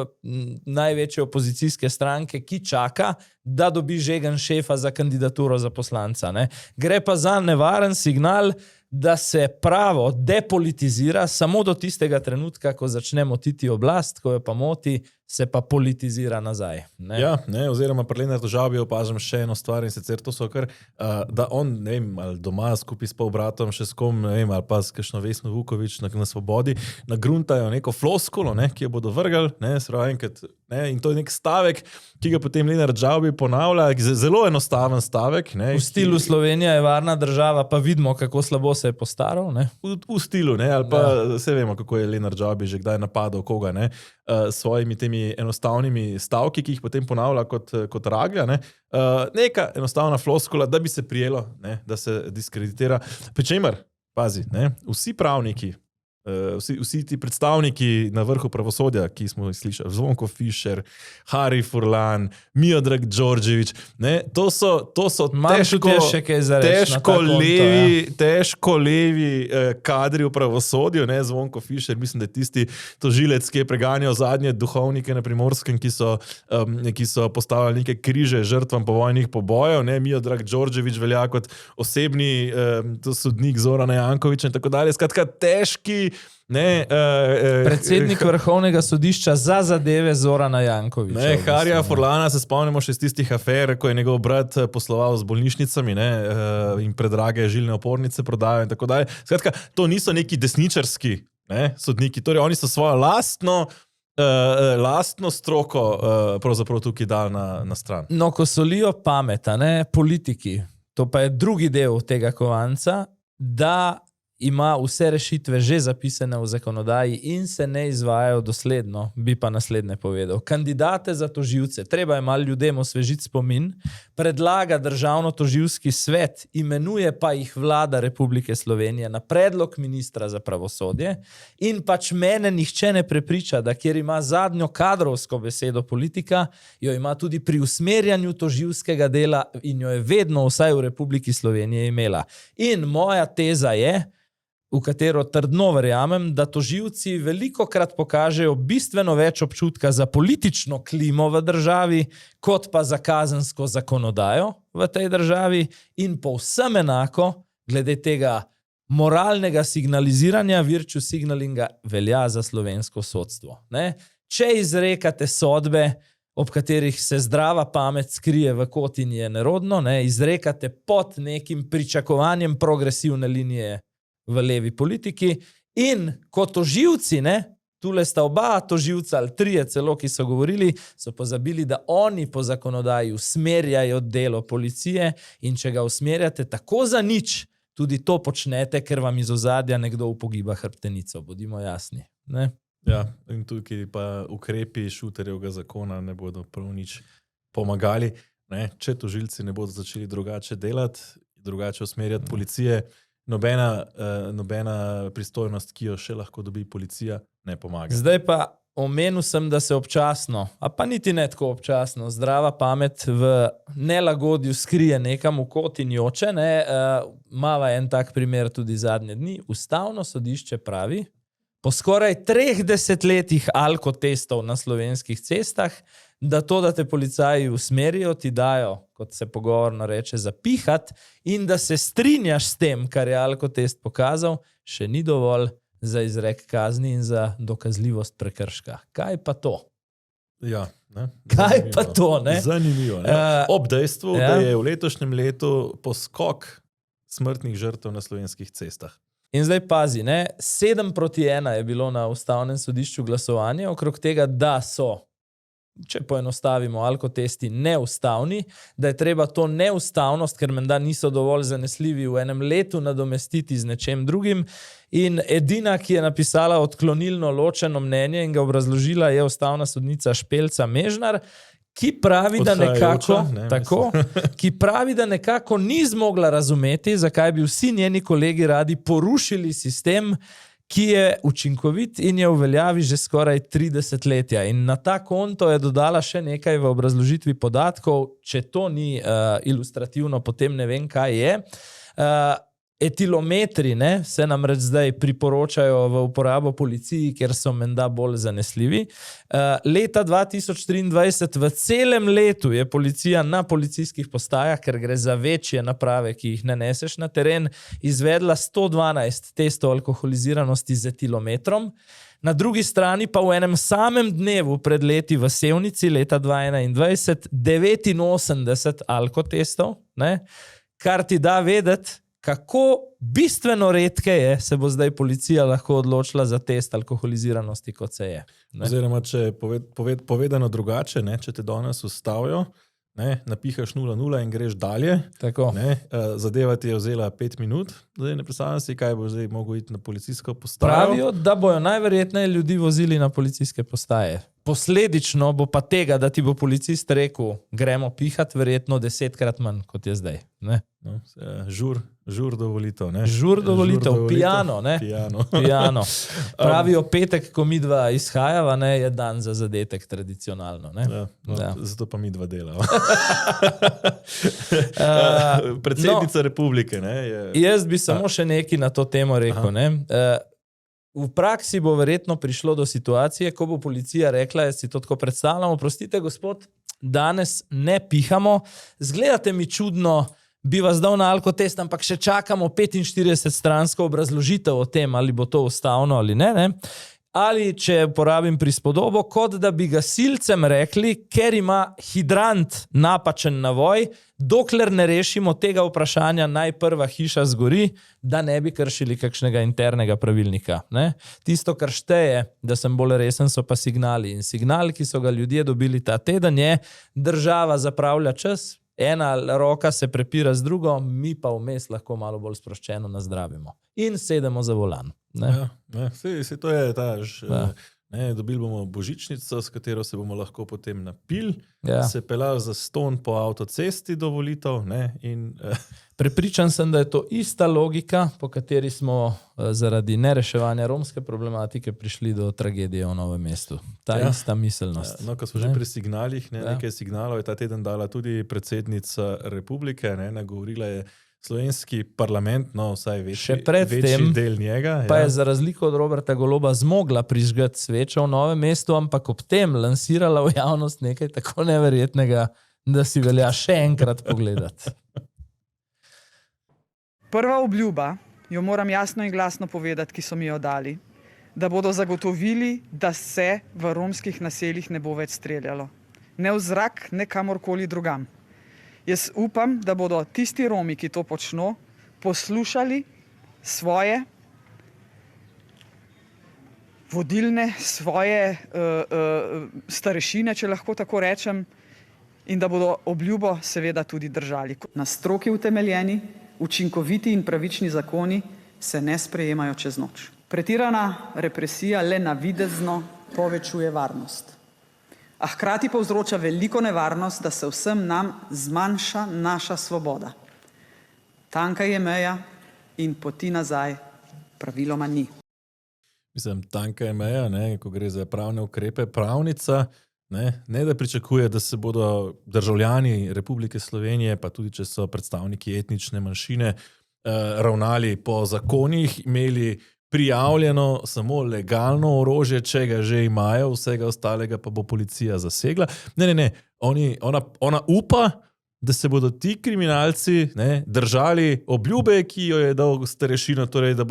S2: največje opozicijske stranke, ki čaka, da dobi žegen šefa za kandidaturo za poslanca. Ne? Gre pa za nevaren signal, da se pravo depolitizira samo do tistega trenutka, ko začne motiti oblast, ko jo pa moti, se pa politizira nazaj. Ne?
S1: Ja, oziroma pri Lenartu Žavbiju opažam še eno stvar, in sicer to so kar, da on, ne vem, ali doma skupaj s polbratom, še s kom, ne vem, ali pa s kakšno Vesno Vuković na Svobodi, nagruntajo neko floskulo, ne, ki jo bodo vrgali, in to je nek stavek, ki ga potem Lenart Žavbi ponavlja, zelo enostaven stavek. Ne,
S2: v stilu Slovenija je varna država, pa vidimo, kako slabo se je postaral. Ne?
S1: V stilu, ne, ali pa vse vemo, kako je Lenart Žavbi že kdaj napadal koga, ne, svojimi temi enostavnimi stavki, ki jih potem ponavlja kot raglja. Ne. Neka enostavna floskula, da bi se prijelo, ne, da se diskreditira. Pričemer, pazi, ne, vsi pravniki, vsi ti predstavniki na vrhu pravosodja, ki smo jih slišali, Zvonko Fišer, Hari Furlan, Miodrag Đorđević, to so težko levi kadri v pravosodju. Zvonko Fišer, mislim, da je tisti tožilec, ki je preganjal zadnje duhovnike na Primorskem, ki so postavili neke križe žrtvam povojnih pobojev. Miodrag Đorđević velja kot osebni sodnik Zorana Jankovića in tako dalje. Skratka, težki
S2: predsednik Vrhovnega sodišča za zadeve Zorana Jankovića.
S1: Harija Furlana se spomnimo še iz tistih afer, ko je njegov brat posloval z bolnišnicami in predrage žilne opornice prodajal in tako dalje. Skratka, to niso neki desničarski sodniki, torej oni so svojo lastno stroko pravzaprav tukaj dali na stran.
S2: No, ko solijo pameta, politiki, to pa je drugi del tega kovanca, da ima vse rešitve že zapisane v zakonodaji in se ne izvajajo dosledno, bi pa naslednje povedal. Kandidate za toživce, treba je malo ljudem osvežiti spomin, predlaga Državno-toživski svet, imenuje pa jih Vlada Republike Slovenije na predlog ministra za pravosodje in pač mene nihče ne prepriča, da kjer ima zadnjo kadrovsko besedo politika, jo ima tudi pri usmerjanju toživskega dela in jo je vedno vsaj v Republiki Slovenije imela. In moja teza je, v katero trdno verjamem, da toživci velikokrat pokažejo bistveno več občutka za politično klimo v državi, kot pa za kazensko zakonodajo v tej državi in povsem enako glede tega moralnega signaliziranja, virtue signalinga velja za slovensko sodstvo. Ne? Če izrekate sodbe, ob katerih se zdrava pamet skrije v kot in je nerodno, ne? Izrekate pod nekim pričakovanjem progresivne linije v levi politiki in kot toživci, tule sta oba toživca ali trije celo, ki so govorili, so pozabili, da oni po zakonodaji usmerjajo delo policije in če ga usmerjate tako za nič, tudi to počnete, ker vam iz ozadja nekdo upogiba hrbtenico, bodimo jasni. Ne?
S1: Ja, in tukaj pa ukrepi Šuterjevega zakona ne bodo prav nič pomagali. Ne? Če tožilci ne bodo začeli drugače delati, drugače usmerjati policije, nobena pristojnost, ki jo še lahko dobi policija, ne pomaga.
S2: Zdaj pa omenil sem, da se občasno, a pa niti ne tako občasno, zdrava pamet v nelagodju skrije nekam v kot in joče. Mava en tak primer tudi zadnje dni. Ustavno sodišče pravi, po skoraj 3 desetletjih alkotestov na slovenskih cestah, da to, da te policaji usmerijo, ti dajo, kot se pogovorno reče, zapihat in da se strinjaš s tem, kar je alkotest pokazal, še ni dovolj za izrek kazni in za dokazljivost prekrška. Kaj pa to?
S1: Ja, ne?
S2: Kaj pa to, ne?
S1: Zanimivo, ne? Ob dejstvu, da je v letošnjem letu poskok smrtnih žrtev na slovenskih cestah.
S2: In zdaj pazi, 7-1 je bilo na Ustavnem sodišču glasovanje okrog tega, da so, če poenostavimo, alkotesti neustavni, da je treba to neustavnost, ker menda niso dovolj zanesljivi v enem letu nadomestiti z nečem drugim. In edina, ki je napisala odklonilno ločeno mnenje in ga obrazložila, je ustavna sodnica Špelca Mežnar, ki pravi, da nekako ni zmogla razumeti, zakaj bi vsi njeni kolegi radi porušili sistem, ki je učinkovit in je v veljavi že skoraj 30 letja. In na ta konto je dodala še nekaj v obrazložitvi podatkov, če to ni ilustrativno, potem ne vem, kaj je. Etilometri se namreč zdaj priporočajo v uporabo policiji, ker so menda bolj zanesljivi. Leta 2023 v celem letu je policija na policijskih postajah, ker gre za večje naprave, ki jih ne neseš na teren, izvedla 112 testov alkoholiziranosti z etilometrom. Na drugi strani pa v enem samem dnevu pred leti v Sevnici leta 2021 89 alkotestov, kar ti da vedeti, kako bistveno redkeje se bo zdaj policija lahko odločila za test alkoholiziranosti, kot se je.
S1: Oziroma, če povedano drugače, če te danes ustavijo, napihaš 0-0 in greš dalje, zadeva ti je vzela 5 minut, zdaj ne predstavljam si, kaj bo zdaj mogel iti na policijsko postajo.
S2: Pravijo, da bojo najverjetneje ljudi vozili na policijske postaje. Posledično bo pa tega, da ti bo policist rekel, gremo pihat, verjetno 10-krat manj, kot je zdaj.
S1: Žur do volitev.
S2: Žur do volitev, pijano. Pijano. Pravijo petek, ko mi dva izhajava, je dan za zadetek tradicionalno.
S1: Zato pa mi dva delava. Predsednica republike.
S2: Jaz bi samo še nekaj na to temo rekel. V praksi bo verjetno prišlo do situacije, ko bo policija rekla, jaz si to tako predstavljamo, prostite gospod, danes ne pihamo, zgledate mi čudno, bi vas dal na alkotest, ampak še čakamo 45-stransko obrazložitev o tem, ali bo to ustavno ali ne. Ali, če uporabim prispodobo, kot da bi gasilcem rekli, ker ima hidrant napačen navoj, dokler ne rešimo tega vprašanja, naj prva hiša zgori, da ne bi kršili kakšnega internega pravilnika. Tisto, kar šteje, da sem bolj resen, so pa signali. In signal, ki so ga ljudje dobili ta teden, je, država zapravlja čas, Ena roka se prepira z drugo, mi pa vmes lahko malo bolj sproščeno nazdravimo. In sedemo za volan. Ne?
S1: Se to je dobili bomo božičnico, s katero se bomo lahko potem napili, se pelali za ston po avtocesti do volitev.
S2: Prepričan sem, da je to ista logika, po kateri smo zaradi nereševanja romske problematike prišli do tragedije v Novem mestu. Ta ista miselnost.
S1: Ko smo že pri signalih, nekaj signalov je ta teden dala tudi predsednica Republike, nagovorila je slovenski parlament, vsaj večji del njega.
S2: Pa je za razliko od Roberta Goloba zmogla prižgati svečo v Novem mestu, ampak ob tem lansirala v javnost nekaj tako neverjetnega, da si velja še enkrat pogledati.
S17: Prva obljuba, jo moram jasno in glasno povedati, ki so mi jo dali, da bodo zagotovili, da se v romskih naseljih ne bo več streljalo. Ne v zrak, ne kamorkoli drugam. Jaz upam, da bodo tisti Romi, ki to počno, poslušali svoje vodilne, svoje starešine, če lahko tako rečem, in da bodo obljubo seveda tudi držali. Na stroki utemeljeni, učinkoviti in pravični zakoni se ne sprejemajo čez noč. Pretirana represija le navidezno povečuje varnost. A hkrati povzroča veliko nevarnost, da se vsem nam zmanjša naša svoboda. Tanka je meja in poti nazaj praviloma ni.
S1: Tanka je meja, ko gre za pravne ukrepe. Pravnica ne da pričakuje, da se bodo državljani Republike Slovenije, pa tudi če so predstavniki etnične manjšine, ravnali po zakonih, imeli prijavljeno samo legalno orožje, če ga že imajo, vsega ostalega pa bo policija zasegla. Ne. Ona upa, da se bodo ti kriminalci držali obljube, ki jo je dal starešino, torej da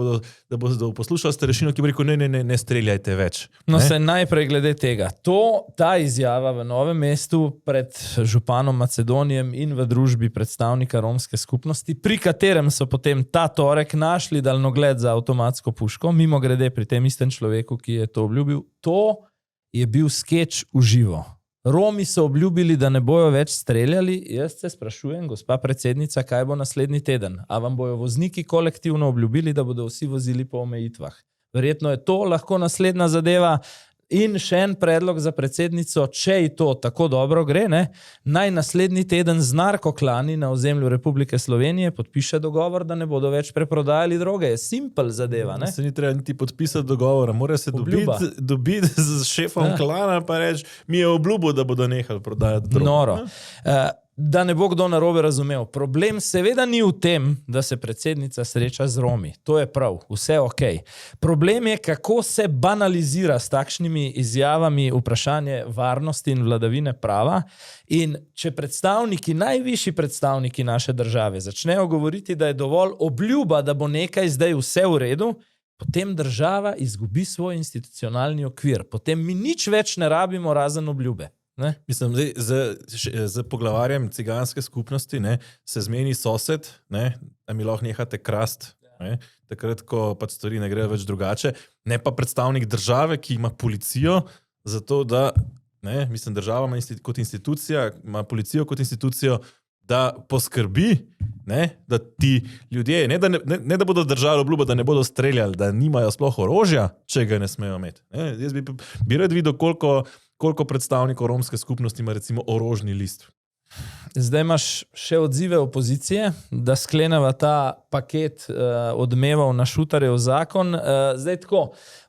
S1: bodo poslušali starešino, ki bo rekel, ne streljajte več.
S2: Se najprej glede tega. Ta izjava v Novem mestu pred županom Macedonijem in v družbi predstavnika romske skupnosti, pri katerem so potem ta torek našli daljnogled za avtomatsko puško, mimo grede pri tem istem človeku, ki je to obljubil, to je bil skeč v živo. Romi so obljubili, da ne bojo več streljali. Jaz se sprašujem, gospa predsednica, kaj bo naslednji teden? A vam bojo vozniki kolektivno obljubili, da bodo vsi vozili po omejitvah? Verjetno je to lahko naslednja zadeva. In še en predlog za predsednico, če ji to tako dobro gre, naj naslednji teden z narkoklani na ozemlju Republike Slovenije podpiše dogovor, da ne bodo več preprodajali droge. Je simpel zadeva.
S1: Se ni treba niti podpisati dogovora, mora se dobiti z šefom klana pa reči, mi je obljubil, da bodo nehali prodajati droge.
S2: Noro. Da ne bo kdo narobe razumel. Problem seveda ni v tem, da se predsednica sreča z Romi. To je prav, vse ok. Problem je, kako se banalizira s takšnimi izjavami vprašanje varnosti in vladavine prava. In če najvišji predstavniki naše države začnejo govoriti, da je dovolj obljuba, da bo nekaj zdaj vse v redu, potem država izgubi svoj institucionalni okvir. Potem mi nič več ne rabimo razen obljube.
S1: Mislim, z poglavarjem ciganske skupnosti se zmeni sosed, da mi lahko nehate krasti, takrat, ko pač stvari ne grejo več drugače, ne pa predstavnik države, ki ima policijo, zato da, država ima kot institucija, ima policijo kot institucijo, da poskrbi, da ti ljudje, ne da bodo držali obljubo, da ne bodo streljali, da nimajo sploh orožja, če ga ne smejo imeti. Jaz bi rad videl, koliko predstavnikov romske skupnosti ima recimo orožni list.
S2: Zdaj imaš še odzive opozicije, da skleneva ta paket odmevov na Šutarjev zakon. Zdaj tako,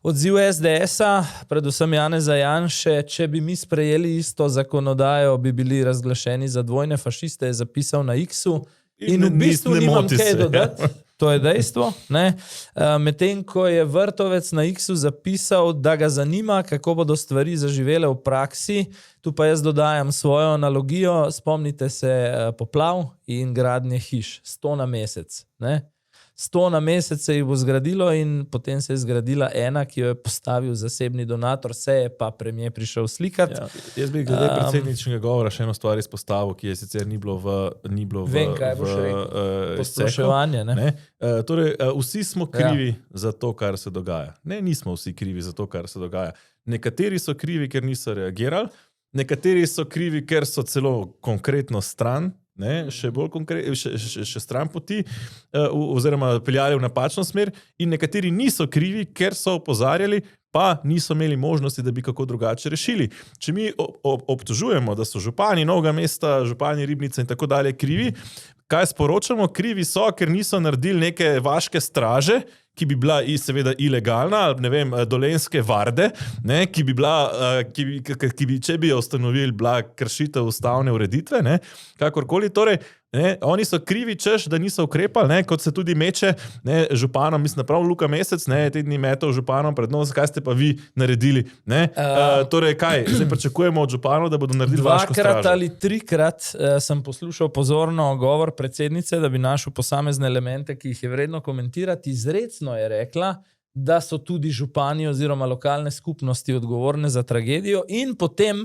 S2: odziv SDS-a, predvsem Janeza Janše, če bi mi sprejeli isto zakonodajo, bi bili razglašeni za dvojne fašiste, je zapisal na X-u in v bistvu nimam kaj dodati. To je dejstvo. Medtem ko je Vrtovec na X-u zapisal, da ga zanima, kako bodo stvari zaživele v praksi, tu pa jaz dodajam svojo analogijo, spomnite se poplav in gradnje hiš, 100 na mesec. 100 na mesec se jih bo zgradilo in potem se je zgradila ena, ki jo je postavil zasebni donator, se je pa premier prišel slikati.
S1: Jaz bi glede predsedničnega govora še eno stvar izpostavil, ki je sicer ni bilo
S2: Vem, kaj boš rekel. Posploševanje,
S1: Torej, vsi smo krivi za to, kar se dogaja. Nismo vsi krivi za to, kar se dogaja. Nekateri so krivi, ker niso reagirali, nekateri so krivi, ker so celo konkretno stran ne, še bolj konkretno, še stran poti, oziroma peljali v napačno smer in nekateri niso krivi, ker so opozarjali, pa niso imeli možnosti, da bi kako drugače rešili. Če mi obtožujemo, da so župani Novega Mesta, župani Ribnice in tako dalje krivi, kaj sporočamo? Krivi so, ker niso naredili neke vaške straže, ki bi bila seveda ilegalna, ne vem, dolenjske varde, ne, ki bi bila, če bi jo ustanovili, bila kršitev ustavne ureditve, ne, kakorkoli, torej, ne, oni so krivi, češ, da niso ukrepali, ne, kot se tudi meče, ne, županom, mislim, prav Luka Mesec, ne, te dni metal županom pred nos, kaj ste pa vi naredili, ne, torej, kaj, zdaj pričakujemo od županov, da bodo naredili vaško stražo.
S2: 2 ali 3 sem poslušal pozorno govor predsednice, da bi našel posamezne elemente, ki jih je vredno komentirati. Izrecno je rekla, da so tudi župani oziroma lokalne skupnosti odgovorne za tragedijo in potem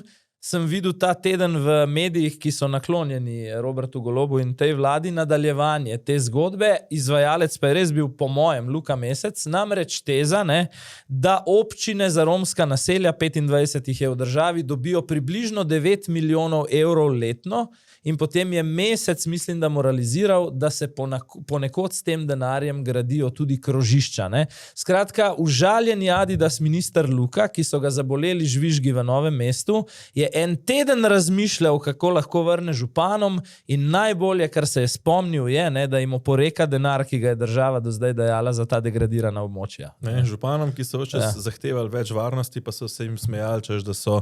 S2: sem videl ta teden v medijih, ki so naklonjeni Robertu Golobu in tej vladi, nadaljevanje te zgodbe. Izvajalec pa je res bil po mojem Luka Mesec, namreč teza, ne, da občine za romska naselja, 25 jih je v državi, dobijo približno 9 milijonov evrov letno in potem je Mesec, mislim, da moraliziral, da se ponekod s tem denarjem gradijo tudi krožišča. Ne. Skratka, užaljeni Adidas minister Luka, ki so ga zaboleli žvižgi v Novem mestu, je en teden razmišljal, kako lahko vrne županom in najbolje, kar se je spomnil, je, ne, da jim oporeka denar, ki ga je država do zdaj dajala za ta degradirana območja.
S1: Ne, županom, ki so zahtevali več varnosti, pa so se jim smejali, češ, da so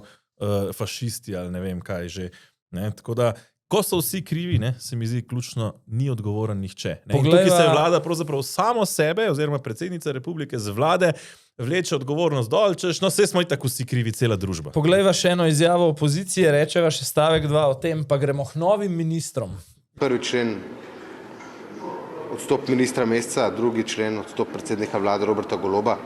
S1: fašisti ali ne vem kaj že. Ne, tako da ko so vsi krivi, ne, se mi zdi ključno, ni odgovoren nihče. Ne. In tukaj se vlada pravzaprav samo sebe, oziroma predsednica republike z vlade, vleče odgovornost dol, češ, no, vse smo i tako vsi krivi, cela družba.
S2: Poglejva še eno izjavo opozicije, rečeva še stavek 2 o tem, pa gremo k novim ministrom.
S18: 1. člen odstop ministra Mesca, 2. člen odstop predsednika vlade Roberta Goloba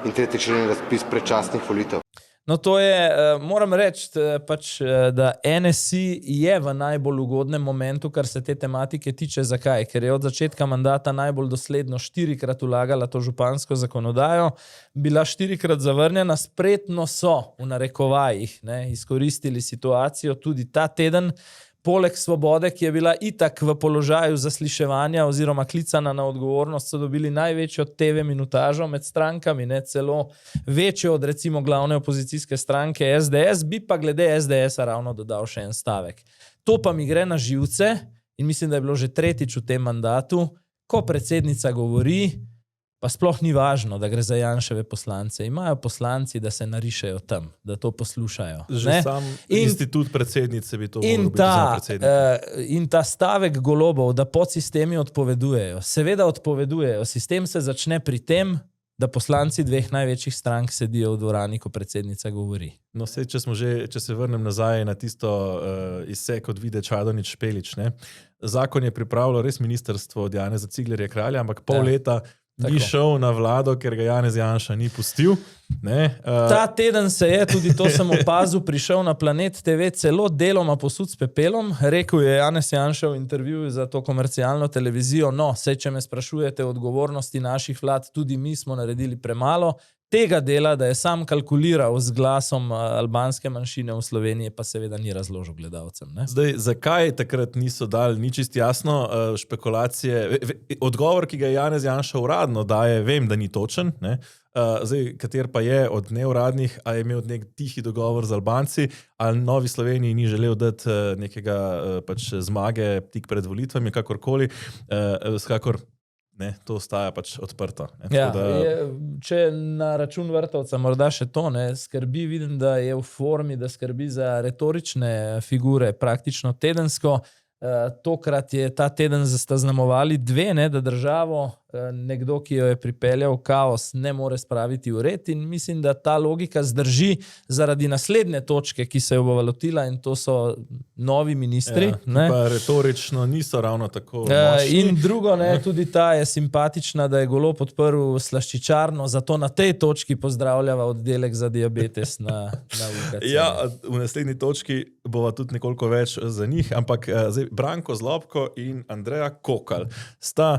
S18: in 3. člen razpis predčasnih volitev.
S2: No, to je, moram reči, pač, da NSI je v najbolj ugodnem momentu, kar se te tematike tiče. Zakaj? Ker je od začetka mandata najbolj dosledno 4-krat vlagala to župansko zakonodajo, bila 4-krat zavrnjena, spretno so, v narekovajih, ne, izkoristili situacijo tudi ta teden, poleg Svobode, ki je bila itak v položaju zasliševanja oziroma klicana na odgovornost, so dobili največjo TV minutažo med strankami, ne, celo večjo od recimo glavne opozicijske stranke SDS, bi pa glede SDS-a ravno dodal še en stavek. To pa mi gre na živce in mislim, da je bilo že 3. v tem mandatu, ko predsednica govori, pa sploh ni važno, da gre za Janševe poslance. Imajo poslanci, da se narišejo tam, da to poslušajo.
S1: Že ne? Sam institut predsednice bi to moral biti za predsednika.
S2: In ta stavek Golobov, da podsistemi odpovedujejo. Seveda odpovedujejo. Sistem se začne pri tem, da poslanci 2 največjih strank sedijo v dvorani, ko predsednica govori.
S1: No, če se vrnem nazaj na tisto izsek od Vide Čadonič Špelič, ne? Zakon je pripravilo res ministrstvo od Janeza Ciglerja Kralja, ampak pol leta ni šel na vlado, ker ga Janez Janša ni pustil. Ne?
S2: Ta teden se je, tudi to sem opazil, prišel na Planet TV celo deloma posud s pepelom. Rekel je Janez Janša v intervjuju za to komercialno televizijo, no, saj če me sprašujete o odgovornosti naših vlad, tudi mi smo naredili premalo. Tega dela, da je sam kalkuliral z glasom albanske manjšine v Sloveniji, pa seveda ni razložil gledalcem. Ne?
S1: Zdaj, zakaj takrat niso dali, ni čist jasno, špekulacije. Odgovor, ki ga je Janez Janša uradno daje, vem, da ni točen, ne? Zdaj, kater pa je od neuradnih, a je imel nek tihi dogovor z Albanci, ali Novi Sloveniji ni želel dati nekega pač zmage tik pred volitvami, kakorkoli, skakor. Ne, to ostaja pač odprto.
S2: Ja, če na račun Vrtovca morda še to ne skrbi, vidim, da je v formi, da skrbi za retorične figure praktično tedensko. Tokrat je ta teden zaznamovali 2, ne, da državo nekdo, ki jo je pripeljal kaos, ne more spraviti v red in mislim, da ta logika zdrži zaradi naslednje točke, ki se jo bo lotila in to so novi ministri.
S1: Ja, pa retorično niso ravno tako močni.
S2: In drugo, ne, tudi ta je simpatična, da je Golob podprl slaščičarno, zato na tej točki pozdravljava oddelek za diabetes na UKC.
S1: Ja, v naslednji točki bova tudi nekoliko več za njih, ampak zdaj Branko Zlobko in Andreja Kokal sta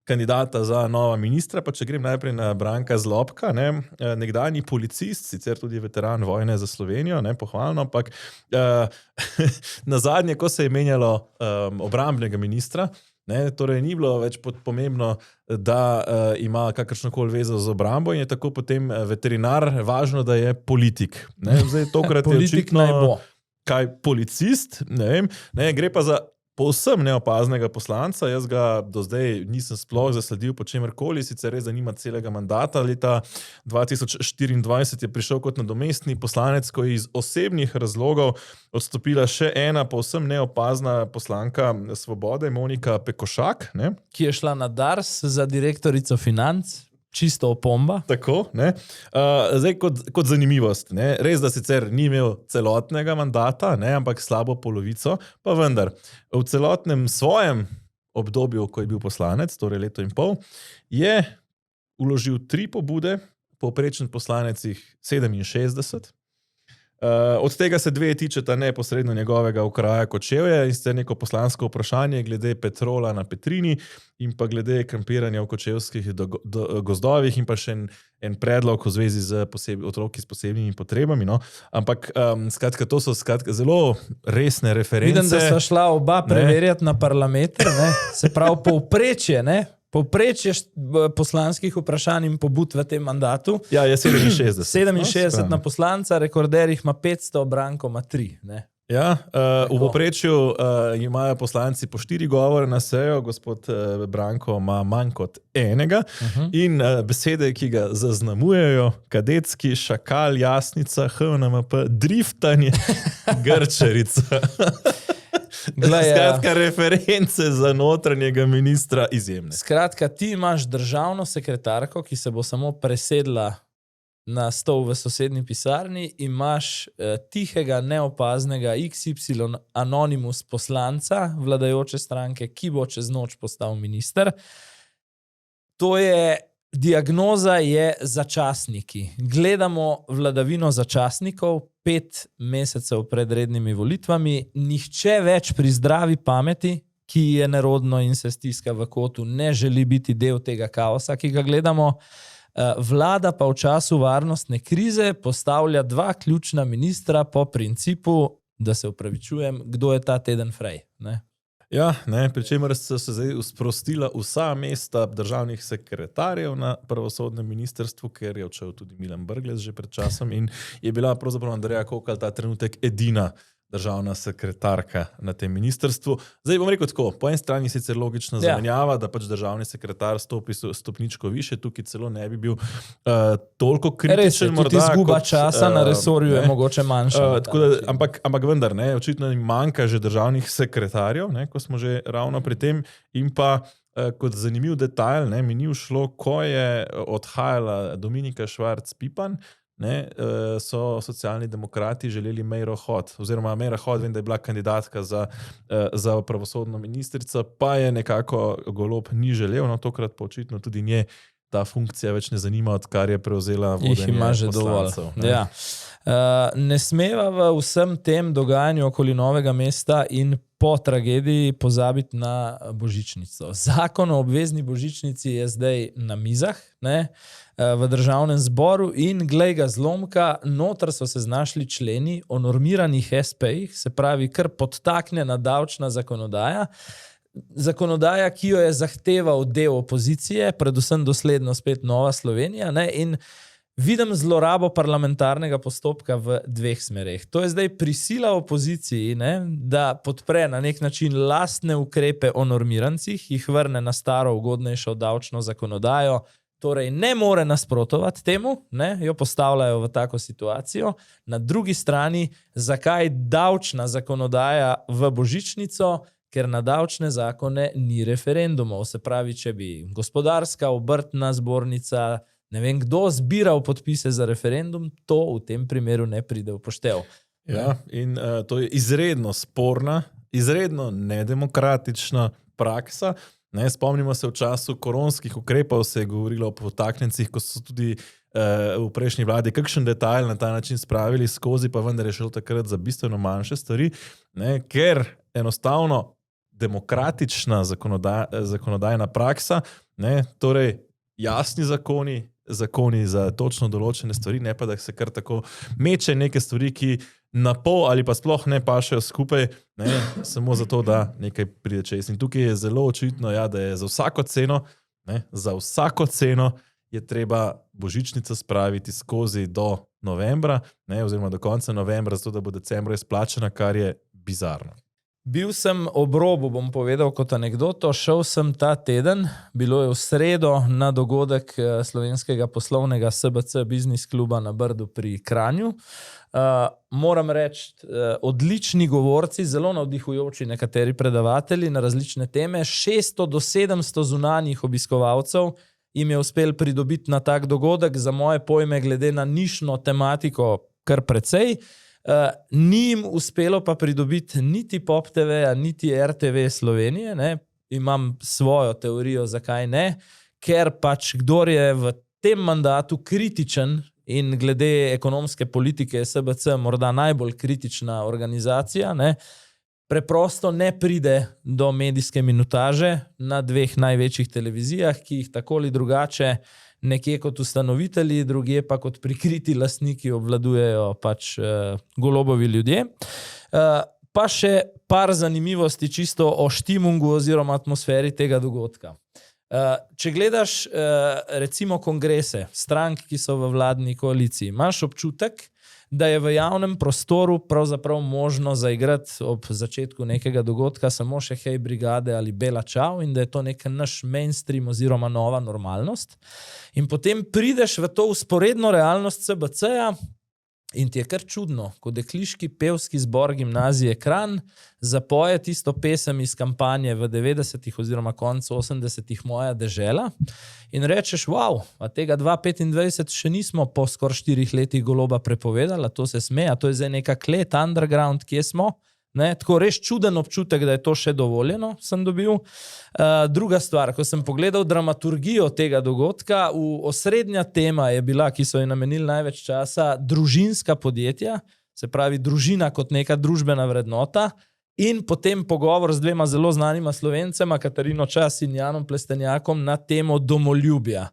S1: kandidata za nova ministra, pa če grem najprej na Branka Zlobka, ne, nekdanji policist, sicer tudi veteran vojne za Slovenijo, ne, pohvalno, ampak na zadnje, ko se je menjalo obrambnega ministra, ne, torej ni bilo več pomembno, da ima kakršnokoli vezo z obrambo in je tako potem veterinar, važno, da je politik. Ne. Zdaj, tokrat je očitno kaj policist, ne vem, ne, gre pa za povsem neopaznega poslanca, jaz ga do zdaj nisem sploh zasledil po čemerkoli, sicer res zanima celega mandata. Leta 2024 je prišel kot nadomestni poslanec, ko je iz osebnih razlogov odstopila še ena povsem neopazna poslanka Svobode, Monika Pekošak, ne?
S2: Ki je šla na Dars za direktorico financ. Čisto opomba.
S1: Tako, ne. Zdaj, kot zanimivost, ne. Res, da sicer ni imel celotnega mandata, ne, ampak slabo polovico, pa vendar, v celotnem svojem obdobju, ko je bil poslanec, torej leto in pol, je vložil 3 pobude, povprečen poslanec jih 67. Od tega se 2 tičeta neposredno njegovega okraja Kočevje in ste neko poslansko vprašanje glede Petrola na Petrini in pa glede kampiranja v kočevskih gozdovih in pa še en predlog v zvezi z otroki s posebnimi potrebami. No. Ampak skratka, to so zelo resne reference.
S2: Vidim, da sta šla oba preverjati na Parlameter, ne. Se pravi povprečje, ne. Povprečje poslanskih vprašanj in pobud v tem mandatu.
S1: Ja, je 67.
S2: 67 na poslanca, rekorder jih ima 500, Branko ima 3. Ne?
S1: Ja, v povprečju imajo poslanci po 4 govore na sejo, gospod Branko ima manj kot enega in besede, ki ga zaznamujejo, kadetski, šakal, jasnica, HNMP, driftanje, grčerica. Skratka, reference za notranjega ministra izjemne.
S2: Skratka, ti imaš državno sekretarko, ki se bo samo presedla na stol v sosednji pisarni, imaš tihega, neopaznega XY anonimus poslanca vladajoče stranke, ki bo čez noč postal minister. To je, diagnoza je začasniki. Gledamo vladavino začasnikov 5 mesecev pred rednimi volitvami, nihče več pri zdravi pameti, ki je nerodno in se stiska v kotu, ne želi biti del tega kaosa, ki ga gledamo. Vlada pa v času varnostne krize postavlja 2 ključna ministra po principu, da se upravičujem, kdo je ta teden frej. Ne?
S1: Ja, ne, pri čemer so se zdaj sprostila vsa mesta državnih sekretarjev na pravosodnem ministrstvu, ker je odšel tudi Milan Brglez že pred časom in je bila pravzaprav Andreja Kokalj ta trenutek edina državna sekretarka na tem ministrstvu. Zdaj bom rekel tako, po eni strani sicer logična zamenjava, da pač državni sekretar stopi stopničko više, tukaj celo ne bi bil toliko kritičen.
S2: Res je, tudi izguba časa na resorju je mogoče manjša.
S1: Ampak vendar, ne, očitno manjka že državnih sekretarjev, ne, ko smo že ravno pri tem in pa kot zanimiv detajl, ne, mi ni ušlo, ko je odhajala Dominika Švarc Pipan, ne, so socialni demokrati želeli Meiro Hot, oziroma Meira Hot, vem, da je bila kandidatka za pravosodno ministrico, pa je nekako Golob ni želel, no tokrat pa očitno tudi nje ta funkcija več ne zanima, odkar je prevzela vodenje poslancev.
S2: Ja. Ne smeva v vsem tem dogajanju okoli Novega mesta in po tragediji pozabiti na božičnico. Zakon o obvezni božičnici je zdaj na mizah, ne, v državnem zboru in glej ga zlomka, noter so se znašli členi o normiranih SP-jih, se pravi kar podtaknjena davčna zakonodaja, zakonodaja, ki jo je zahteval del opozicije, predvsem dosledno spet Nova Slovenija, ne, in vidim zlorabo parlamentarnega postopka v 2 smereh. To je zdaj prisila opoziciji, ne, da podpre na nek način lastne ukrepe o normirancih, jih vrne na staro ugodnejšo davčno zakonodajo, torej ne more nasprotovati temu, ne, jo postavljajo v tako situacijo. Na drugi strani, zakaj davčna zakonodaja v božičnico? Ker na davčne zakone ni referendumov. Se pravi, če bi gospodarska, obrtna zbornica, ne vem kdo, zbiral podpise za referendum, to v tem primeru ne pride v poštev.
S1: Ja, in to je izredno sporna, izredno nedemokratična praksa. Ne, spomnimo se, v času koronskih ukrepov se je govorilo o potaknjencih, ko so tudi v prejšnji vladi kakšen detajl na ta način spravili skozi, pa vendar je šel takrat za bistveno manjše stvari, ne, ker enostavno demokratična zakonodajna praksa Ne? Torej, jasni zakoni za točno določene stvari, ne pa da se kar tako meče neke stvari, ki na pol ali pa sploh ne pašejo skupaj, ne? Samo zato, da nekaj pride čez. In tukaj je zelo očitno, ja, da je za vsako ceno je treba božičnico spraviti skozi do novembra, ne? Oziroma do konca novembra, zato da bo decembra izplačena, kar je bizarno.
S2: Bil sem ob robu, bom povedal kot anekdoto, šel sem ta teden, bilo je v sredo na dogodek slovenskega poslovnega SBC Biznis kluba na Brdu pri Kranju. Moram reči, odlični govorci, zelo navdihujoči nekateri predavatelji na različne teme, 600 do 700 zunanjih obiskovalcev jim je uspel pridobiti na tak dogodek, za moje pojme glede na nišno tematiko kar precej. Ni jim uspelo pa pridobiti niti Pop TV-ja, niti RTV Slovenije, ne? Imam svojo teorijo, zakaj ne, ker pač kdor je v tem mandatu kritičen in glede ekonomske politike SBC morda najbolj kritična organizacija, ne? Preprosto ne pride do medijske minutaže na dveh največjih televizijah, ki jih tako ali drugače nekje kot ustanovitelji, drugje pa kot prikriti lastniki obvladujejo pač Golobovi ljudje. Pa še par zanimivosti čisto o štimungu oziroma atmosferi tega dogodka. Če gledaš recimo kongrese strank, ki so v vladni koaliciji, imaš občutek, da je v javnem prostoru pravzaprav možno zaigrati ob začetku nekega dogodka samo še Hej brigade ali Bela čau in da je to nek naš mainstream oziroma nova normalnost. In potem prideš v to usporedno realnost CBC-ja in ti je kar čudno, ko dekliški pevski zbor gimnazije Kranj zapoje tisto pesem iz kampanje v 90-ih oziroma koncu 80-ih Moja dežela in rečeš, wow, a tega 2025 še nismo po skoraj 4 letih Goloba prepovedali, to se smeja, to je zdaj neka klet, underground, kje smo? Ne? Tako res čuden občutek, da je to še dovoljeno, sem dobil. Druga stvar, ko sem pogledal dramaturgijo tega dogodka, osrednja tema je bila, ki so ji namenili največ časa, družinska podjetja, se pravi družina kot neka družbena vrednota in potem pogovor z dvema zelo znanima Slovencema, Katarino Čas in Janom Plestenjakom na temo domoljubja.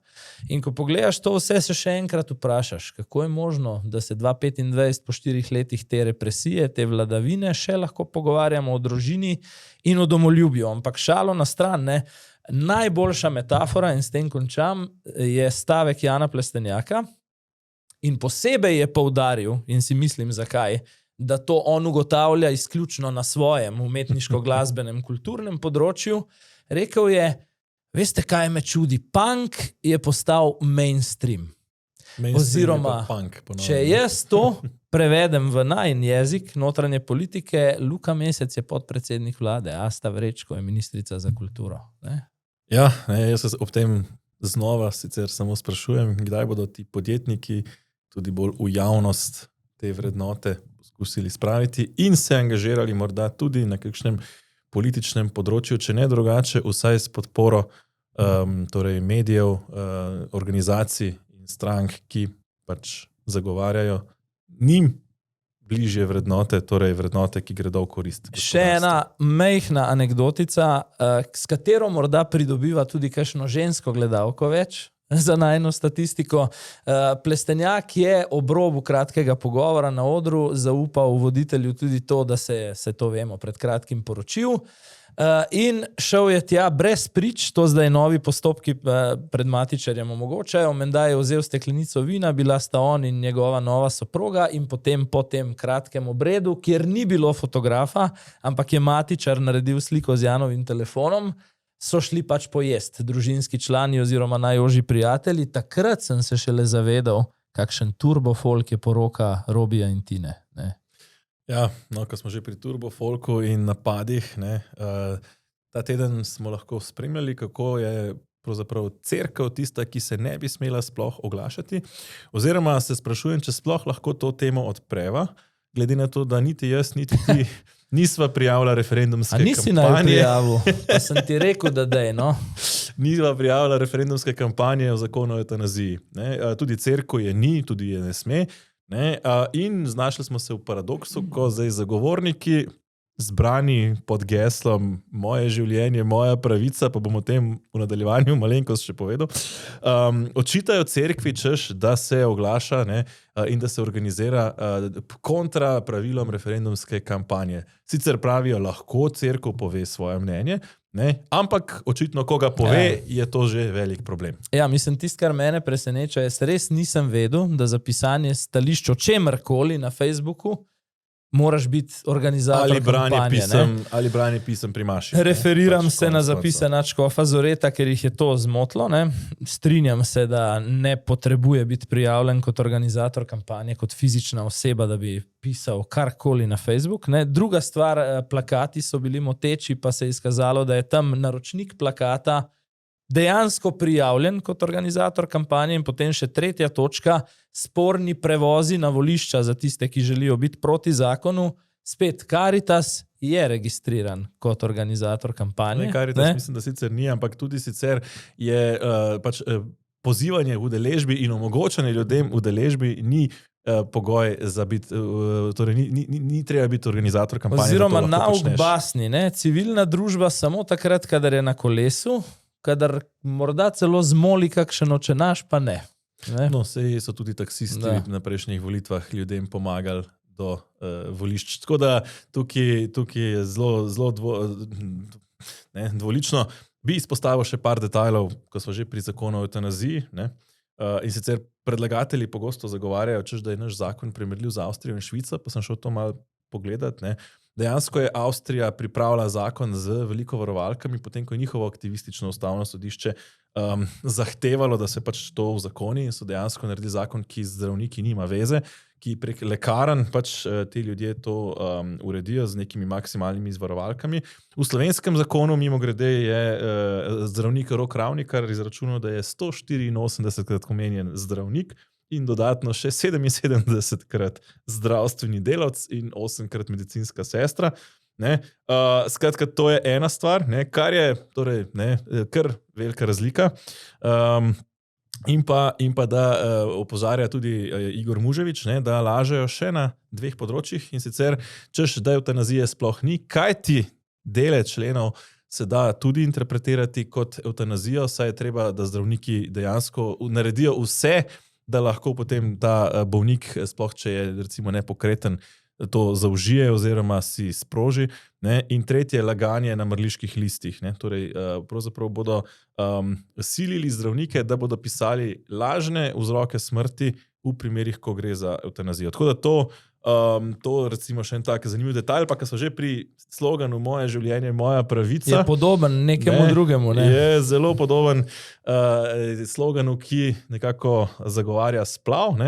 S2: In ko pogledaš to vse, se še enkrat vprašaš, kako je možno, da se 2025 po 4 letih te represije, te vladavine še lahko pogovarjamo o družini in o domoljubju. Ampak šalo na stran, ne? Najboljša metafora, in s tem končam, je stavek Jana Plestenjaka in posebej je poudaril, in si mislim zakaj, da to on ugotavlja izključno na svojem umetniško-glasbenem kulturnem področju. Rekel je, veste kaj me čudi, punk je postal mainstream. Oziroma, če jaz to prevedem v najin jezik notranje politike, Luka Mesec je podpredsednik vlade, Asta Vrečko je ministrica za kulturo. Ne?
S1: Ja, jaz se ob tem znova sicer samo sprašujem, kdaj bodo ti podjetniki tudi bolj v javnost te vrednote poskusili spraviti in se angažirali morda tudi na kakšnem političnem področju, če ne drugače, vsaj s podporo torej medijev, organizacij in strank, ki pač zagovarjajo njim bližje vrednote, torej vrednote, ki gredo v korist.
S2: Še ena majhna anekdotica, s katero morda pridobiva tudi kakšno žensko gledalko več, za najno statistiko. Plestenjak je ob robu kratkega pogovora na odru zaupal voditelju tudi to, da se to vemo pred kratkim poročil in šel je tja brez prič, to zdaj novi postopki pred matičarjem omogočajo, menda je vzel steklenico vina, bila sta on in njegova nova soproga in potem po tem kratkem obredu, kjer ni bilo fotografa, ampak je matičar naredil sliko z Janovim telefonom, so šli pač pojest družinski člani oziroma najožji prijatelji. Takrat sem se šele zavedal, kakšen turbofolk je poroka Robija in Tine. Ne?
S1: Ja, no, ko smo že pri turbofolku in napadih, ne, ta teden smo lahko spremljali, kako je pravzaprav cerkev tista, ki se ne bi smela sploh oglašati. Oziroma se sprašujem, če sploh lahko to temo odpreva, glede na to, da niti jaz, niti ti nisva prijavila referendumske kampanje. A nisi naj
S2: prijavil? Pa sem ti rekel, da dej, no.
S1: Nisva prijavila referendumske kampanje o zakonu o eutanaziji. Tudi cerkev je ni, tudi je ne sme. Ne? In znašli smo se v paradoksu, ko zdaj zagovorniki zbrani pod geslom moje življenje, moja pravica, pa bom o tem v nadaljevanju malenkost še povedal, očitajo cerkvi, češ, da se oglaša, ne, in da se organizira kontra pravilom referendumske kampanje. Sicer pravijo, lahko cerkev pove svoje mnenje, ne, ampak očitno, ko ga pove, je to že velik problem.
S2: Ja, mislim, tist, kar mene preseneča, jaz res nisem vedel, da za pisanje stališč o čemerkoli na Facebooku moraš biti organizator kampanje.
S1: Ali branje pisem pri maši.
S2: Referiram se na zapise nadškofa Zoreta, ker jih je to zmotlo. Ne? Strinjam se, da ne potrebuje biti prijavljen kot organizator kampanje, kot fizična oseba, da bi pisal karkoli na Facebook. Ne? Druga stvar, plakati so bili moteči, pa se je izkazalo, da je tam naročnik plakata dejansko prijavljen kot organizator kampanje in potem še tretja točka, sporni prevozi na volišča za tiste, ki želijo biti proti zakonu. Spet Caritas je registriran kot organizator kampanje.
S1: Caritas mislim, da sicer ni, ampak tudi sicer je pozivanje v udeležbi in omogočanje ljudem v udeležbi ni pogoj za biti, torej ni treba biti organizator kampanje.
S2: Oziroma nauk basni, ne? Civilna družba samo takrat, kadar je na kolesu, kadar morda celo zmoli kakšen očenaš, pa ne.
S1: No, sej so tudi taksisti na prejšnjih volitvah ljudem pomagali do volišč. Tako da tukaj je zelo dvolično. Bi izpostavil še par detajlov, ko smo že pri zakonu o evtanaziji. In sicer predlagatelji pogosto zagovarjajo, češ, da je naš zakon primerljiv z Avstrijo in Švico, pa sem šel to malo pogledat. Dejansko je Avstrija pripravila zakon z veliko varovalkami, potem ko je njihovo aktivistično ustavno sodišče zahtevalo, da se pač to uzakoni in so dejansko naredili zakon, ki z zdravniki nima veze, ki prek lekarn pač ti ljudje to uredijo z nekimi maksimalnimi varovalkami. V slovenskem zakonu, mimogrede, je zdravnik Rok Ravnikar izračunal, da je 184krat omenjen zdravnik in dodatno še 77krat zdravstveni delavec in 8krat medicinska sestra. Skratka, to je ena stvar, kar je torej, kar velika razlika. In pa da opozarja tudi Igor Muževič, da lažejo še na dveh področjih in sicer, češ, da evtanazije sploh ni, kaj ti dele členov se da tudi interpretirati kot evtanazijo, saj je treba, da zdravniki dejansko naredijo vse, da lahko potem ta bolnik, sploh če je recimo nepokreten, to zaužije oziroma si sproži. In tretje, laganje na mrliških listih. Torej, pravzaprav bodo silili zdravnike, da bodo pisali lažne vzroke smrti v primerih, ko gre za evtanazijo. Tako da to recimo še en tak zanimiv detalj, pa ko so že pri sloganu Moje življenje, moja pravica.
S2: Je podoben nekemu drugemu.
S1: Je zelo podoben sloganu, ki nekako zagovarja splav.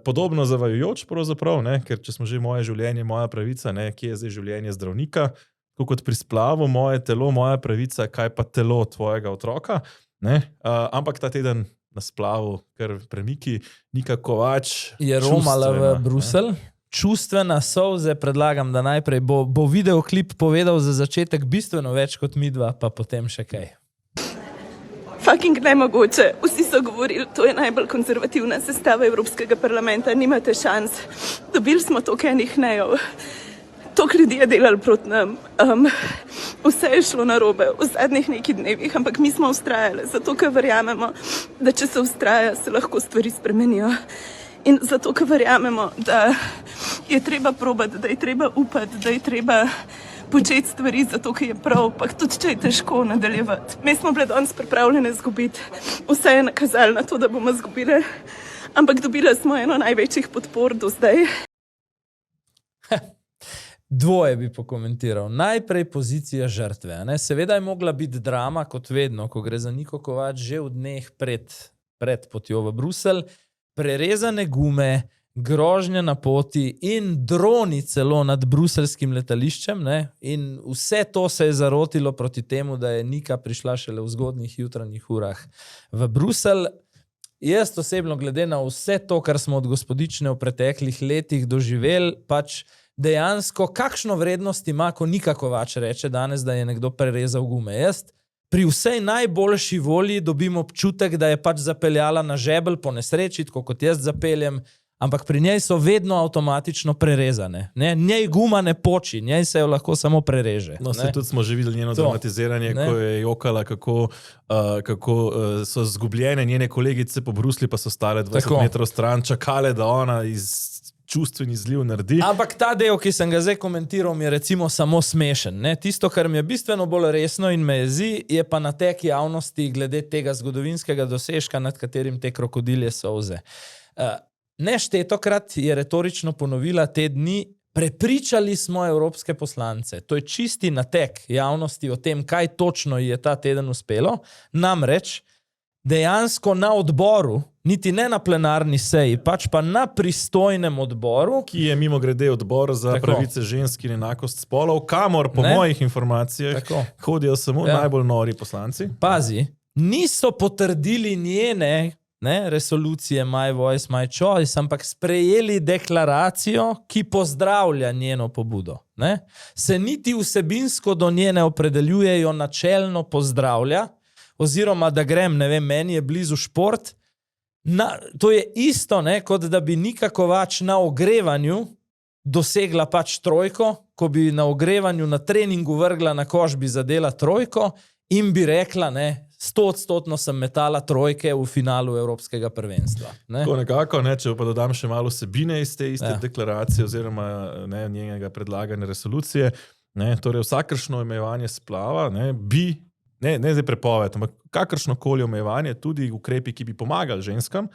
S1: Podobno zavajajoč pravzaprav, ker če smo že moje življenje, moja pravica, kje je zdaj življenje zdravnika, tako kot pri splavu, moje telo, moja pravica, kaj pa telo tvojega otroka. Ampak ta teden na splavu, ker premiki Nika Kovač
S2: je romala v Bruselj. Čustvena solze, predlagam, da najprej bo videoklip povedal za začetek bistveno več kot midva, pa potem še kaj.
S19: Fucking nemogoče. Vsi so govorili, to je najbolj konzervativna sestava Evropskega parlamenta, nimate šans. Dobili smo toliko enih nejev. Toliko ljudi je delali proti nam. Vse je šlo narobe v zadnjih nekaj dnevih, ampak mi smo vztrajali, zato ker verjamemo, da če se vztraja, se lahko stvari spremenijo. In zato ker verjamemo, da je treba probati, da je treba upati, da je treba početi stvari, zato ker je prav, pa tudi če je težko nadaljevati. Mi smo bile danes pripravljene izgubiti. Vse je nakazalo na to, da bomo izgubile, ampak dobile smo eno največjih podpor do zdaj.
S2: Dvoje bi pokomentiral. Najprej pozicija žrtve. Seveda je mogla biti drama, kot vedno, ko gre za Niko Kovač, že v dneh pred potjo v Bruselj. Prerezane gume, grožnje na poti in droni celo nad bruseljskim letališčem. In vse to se je zarotilo proti temu, da je Nika prišla šele v zgodnjih jutranjih urah v Bruselj. Jaz osebno, glede na vse to, kar smo od gospodične v preteklih letih doživeli, pač dejansko kakšno vrednost ima, ko Nika Kovač reče danes, da je nekdo prerezal gume. Jaz pri vsej najboljši volji dobim občutek, da je pač zapeljala na žebelj po nesreči, tako kot jaz zapeljem, ampak pri njej so vedno avtomatično prerezane. Ne? Njej guma ne poči, njej se jo lahko samo prereže.
S1: No, se tudi smo že videli njeno dramatiziranje, ko je jokala, kako so zgubljene njene kolegice po Bruslju, pa so stale 20 metrov stran, čakale, da ona iz čustveni zliv naredi.
S2: Ampak ta del, ki sem ga zdaj komentiral, mi je recimo samo smešen. Ne? Tisto, kar mi je bistveno bolj resno in me jezi, je pa natek javnosti glede tega zgodovinskega dosežka, nad katerim te krokodilje solze. Neštetokrat je retorično ponovila te dni, prepričali smo evropske poslance. To je čisti natek javnosti o tem, kaj točno je ta teden uspelo. Namreč, dejansko na odboru, niti ne na plenarni seji, pač pa na pristojnem odboru,
S1: ki je mimogrede odbor za pravice žensk in enakost spolov, kamor po mojih informacijah hodijo samo najbolj nori poslanci.
S2: Pazi, niso potrdili njene resolucije My Voice, My Choice, ampak sprejeli deklaracijo, ki pozdravlja njeno pobudo. Ne? Se niti vsebinsko do njene opredeljujejo, načelno pozdravlja, oziroma da grem, ne vem, meni je blizu šport. To je isto, kot da bi Nika Kovač na ogrevanju dosegla pač trojko, ko bi na ogrevanju na treningu vrgla na koš, bi zadela trojko in bi rekla, 100% sem metala trojke v finalu Evropskega prvenstva.
S1: Tako nekako, če pa dodam še malo vsebine iz te iste deklaracije oziroma njenega predlagane resolucije, torej vsakršno omejevanje splava ne zdaj prepoved, ampak kakršnokoli omejevanje, tudi ukrepi, ki bi pomagali ženskam,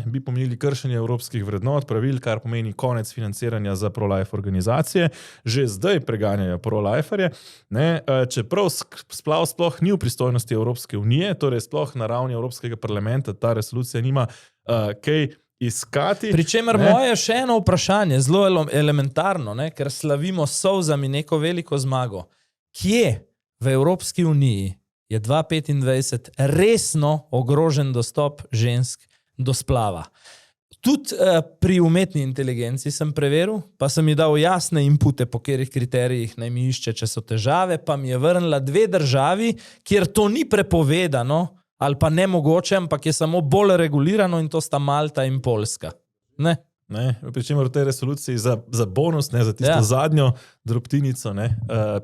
S1: bi pomenili kršenje evropskih vrednot, pravil, kar pomeni konec financiranja za pro-life organizacije. Že zdaj preganjajo pro-liferje, čeprav splav sploh ni v pristojnosti Evropske unije, torej sploh na ravni Evropskega parlamenta ta resolucija nima kaj iskati.
S2: Pričemer moje še eno vprašanje, zelo elementarno, ker slavimo s solzami neko veliko zmago. Kje v Evropski uniji je 2025 resno ogrožen dostop žensk do splava? Tudi pri umetni inteligenci sem preveril, pa sem ji dal jasne inpute, po katerih kriterijih naj mi išče, če so težave, pa mi je vrnila 2 državi, kjer to ni prepovedano ali pa nemogoče, ampak je samo bolj regulirano, in to sta Malta in Poljska.
S1: Pričemer v tej resoluciji za bonus, za tisto zadnjo drobtinico,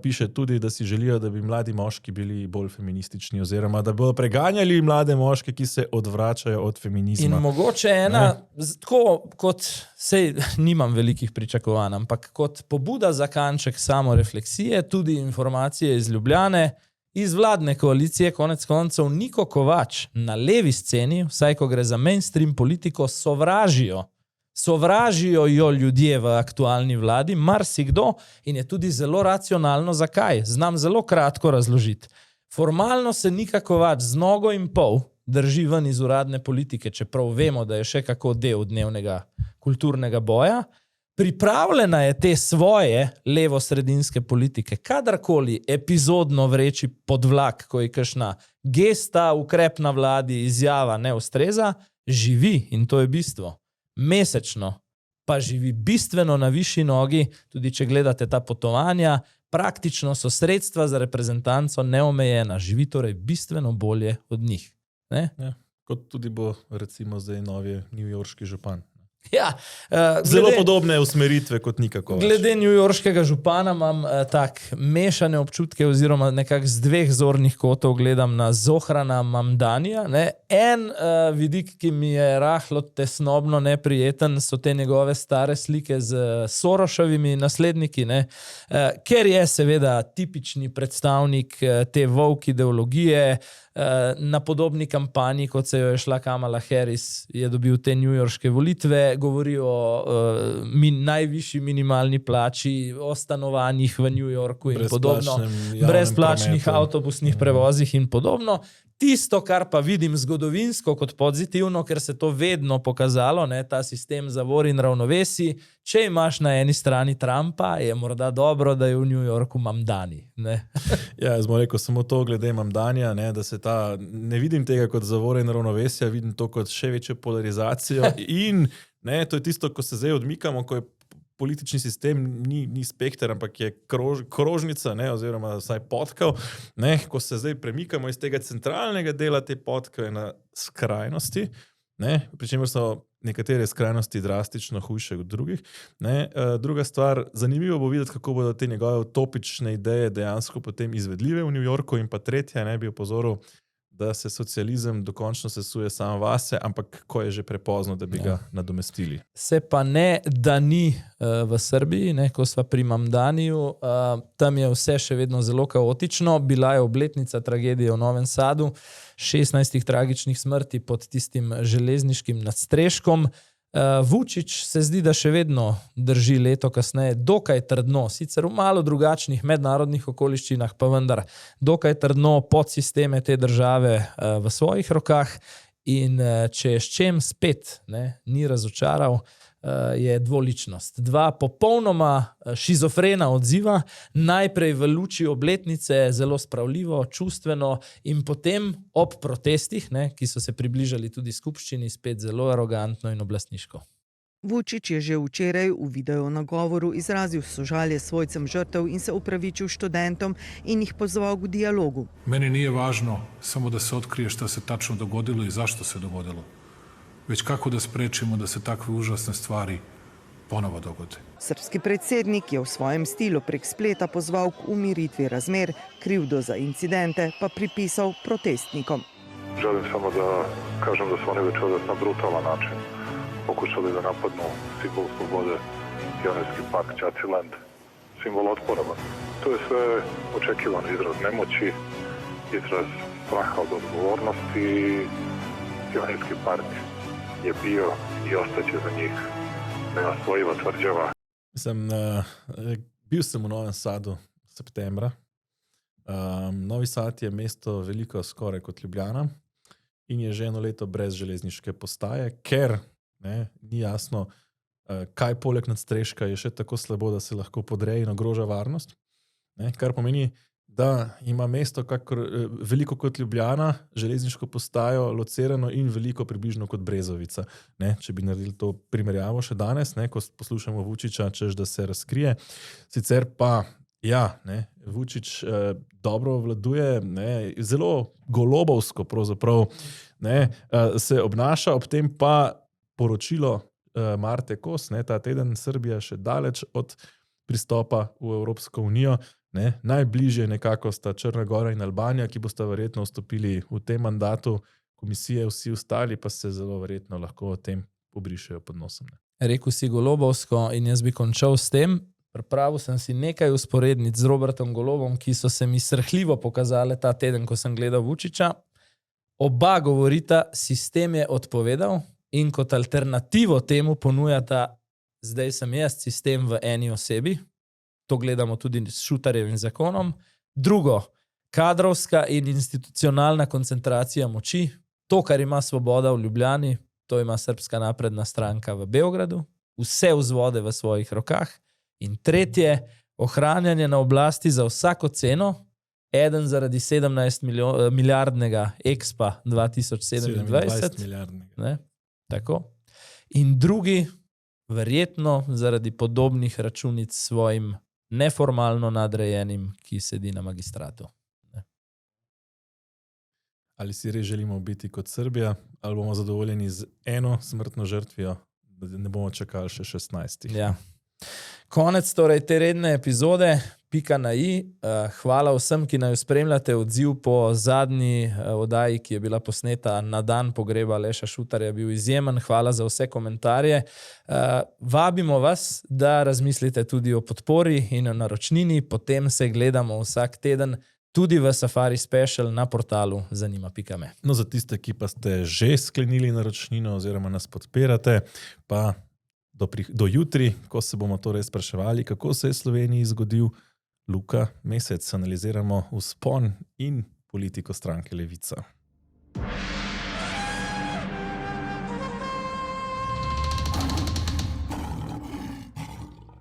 S1: piše tudi, da si želijo, da bi mladi moški bili bolj feministični, oziroma da bodo preganjali mlade moške, ki se odvračajo od feminizma.
S2: In mogoče ena, tako kot, sej nimam velikih pričakovanj, ampak kot pobuda za kanček samorefleksije, tudi informacije iz Ljubljane, iz vladne koalicije, konec koncev Niko Kovač na levi sceni, vsaj ko gre za mainstream politiko, sovražijo jo ljudje v aktualni vladi, marsikdo, in je tudi zelo racionalno zakaj. Znam zelo kratko razložiti. Formalno se Nika Kovač z nogo in pol drži ven iz uradne politike, čeprav vemo, da je še kako del dnevnega kulturnega boja. Pripravljena je te svoje levo-sredinske politike kadarkoli epizodno vreči pod vlak, ko je kakšna gesta, ukrep na vladi, izjava ne ustreza, živi, in to je bistvo. Mesečno pa živi bistveno na višji nogi, tudi če gledate ta potovanja, praktično so sredstva za reprezentanco neomejena, živi torej bistveno bolje od njih.
S1: Kot tudi bo recimo zdaj novi newyorški župan.
S2: Zelo
S1: podobne usmeritve kot Nika Kovač.
S2: Glede newyorškega župana imam tak mešane občutke, oziroma nekako z 2 zornih kotov gledam na Zohrana Mamdanija. En vidik, ki mi je rahlo tesnobno neprijeten, so te njegove stare slike z Soroševimi nasledniki, ker je seveda tipični predstavnik te woke ideologije. Na podobni kampanji, kot se jo je šla Kamala Harris, je dobil te newyorške volitve, govori o najvišji minimalni plači, o stanovanjih v New Yorku in podobno, brezplačnih avtobusnih prevozih in podobno. Tisto, kar pa vidim zgodovinsko kot pozitivno, ker se to vedno pokazalo, ta sistem zavor in ravnovesi, če imaš na eni strani Trumpa, je morda dobro, da je v New Yorku Mamdani.
S1: Jaz bom rekel samo to glede Mamdanija, da se ne vidim tega kot zavore in ravnovesja, vidim to kot še večjo polarizacijo in to je tisto, ko se zdaj odmikamo, ko je politični sistem ni spekter, ampak je krožnica, oziroma vsaj podkav, ko se zdaj premikamo iz tega centralnega dela te podkave na skrajnosti, pri čemer so nekatere skrajnosti drastično hujše od drugih. Druga stvar, zanimivo bo videti, kako bodo te njegove utopične ideje dejansko potem izvedljive v New Yorku. In pa tretja, bi opozoril, da se socializem dokončno sesuje samo vase, ampak ko je že prepozno, da bi ga nadomestili.
S2: Se pa ne, da ni v Srbiji, ko sva pri Mamdaniju, tam je vse še vedno zelo kaotično. Bila je obletnica tragedije v Novem Sadu, 16 tragičnih smrti pod tistim železniškim nadstreškom. Vučić se zdi, da še vedno drži leto kasneje dokaj trdno, sicer v malo drugačnih mednarodnih okoliščinah, pa vendar dokaj trdno podsisteme te države v svojih rokah in če je s čem spet ni razočaral, je dvoličnost. Dva popolnoma šizofrena odziva, najprej v luči obletnice zelo spravljivo, čustveno in potem ob protestih, ki so se približali tudi skupščini, spet zelo arogantno in oblastniško.
S20: Vučić je že včeraj v video nagovoru izrazil sožalje svojcem žrtev in se opravičil študentom in jih pozval k dialogu.
S21: Meni nije važno samo da se otkrije šta se tačno dogodilo i zašto se dogodilo, već kako da sprečimo da se takve užasne stvari ponovo dogode.
S20: Srpski predsednik je v svojem stilu prek spleta pozval k umiritvi razmer, krivdo za incidente pa pripisal protestnikom.
S22: Želim samo da kažem da su oni večeras na brutalan način pokušali da napadnu simbol slobode, Pionirski park Ćatiland, simbol otpora. To je sve očekivan izraz nemoći, izraz straha od odgovornosti. Pionirski park je bio i ostaće za njih neosvojiva tvrđava.
S1: Bil sem v Novem Sadu septembra. Novi Sad je mesto veliko skoraj kot Ljubljana in je že eno leto brez železniške postaje, ker ni jasno, kaj poleg nadstreška je še tako slabo, da se lahko podre in ogroža varnost. Kar pomeni, da ima mesto veliko kot Ljubljana, železniško postajo locirano in veliko približno kot Brezovica. Če bi naredili to primerjavo še danes, ko poslušamo Vučića, češ da se razkrije. Sicer pa, Vučić dobro vladuje, zelo golobovsko pravzaprav se obnaša, ob tem pa poročilo Marte Kos, ta teden Srbija še daleč od pristopa v Evropsko unijo. Najbližje nekako sta Črna Gora in Albanija, ki bosta verjetno vstopili v tem mandatu komisije, vsi ostali pa se zelo verjetno lahko o tem pobrišejo pod nosom.
S2: Rekel si golobovsko in jaz bi končal s tem. Pripravil sem si nekaj usporednic z Robertom Golobom, ki so se mi srhljivo pokazale ta teden, ko sem gledal Vučića. Oba govorita, sistem je odpovedal in kot alternativo temu ponujata, zdaj sem jaz sistem v eni osebi. To gledamo tudi s Šutarjevim zakonom. Drugo, kadrovska in institucionalna koncentracija moči. To, kar ima Svoboda v Ljubljani, to ima Srpska napredna stranka v Beogradu. Vse vzvode v svojih rokah. In tretje, ohranjanje na oblasti za vsako ceno, eden zaradi 17 milijardnega Expa 2027.
S1: 27 milijardnega.
S2: Tako. In drugi, verjetno zaradi podobnih računic svojim neformalno nadrejenim, ki sedi na magistratu.
S1: Ali si res želimo biti kot Srbija, ali bomo zadovoljeni z eno smrtno žrtvijo, da ne bomo čakali še 16.
S2: Ja. Konec torej te redne epizode, pika na i. Hvala vsem, ki naj spremljate. Odziv po zadnji oddaji, ki je bila posneta na dan pogreba Aleša Šutarja, bil izjemen. Hvala za vse komentarje. Vabimo vas, da razmislite tudi o podpori in o naročnini. Potem se gledamo vsak teden tudi v Safari Special na portalu zanima.me.
S1: No, za tiste, ki pa ste že sklenili naročnino oziroma nas podpirate, pa do jutri, ko se bomo torej spraševali, kako se je Sloveniji zgodil Luka Mesec. Analiziramo vzpon in politiko stranke Levica.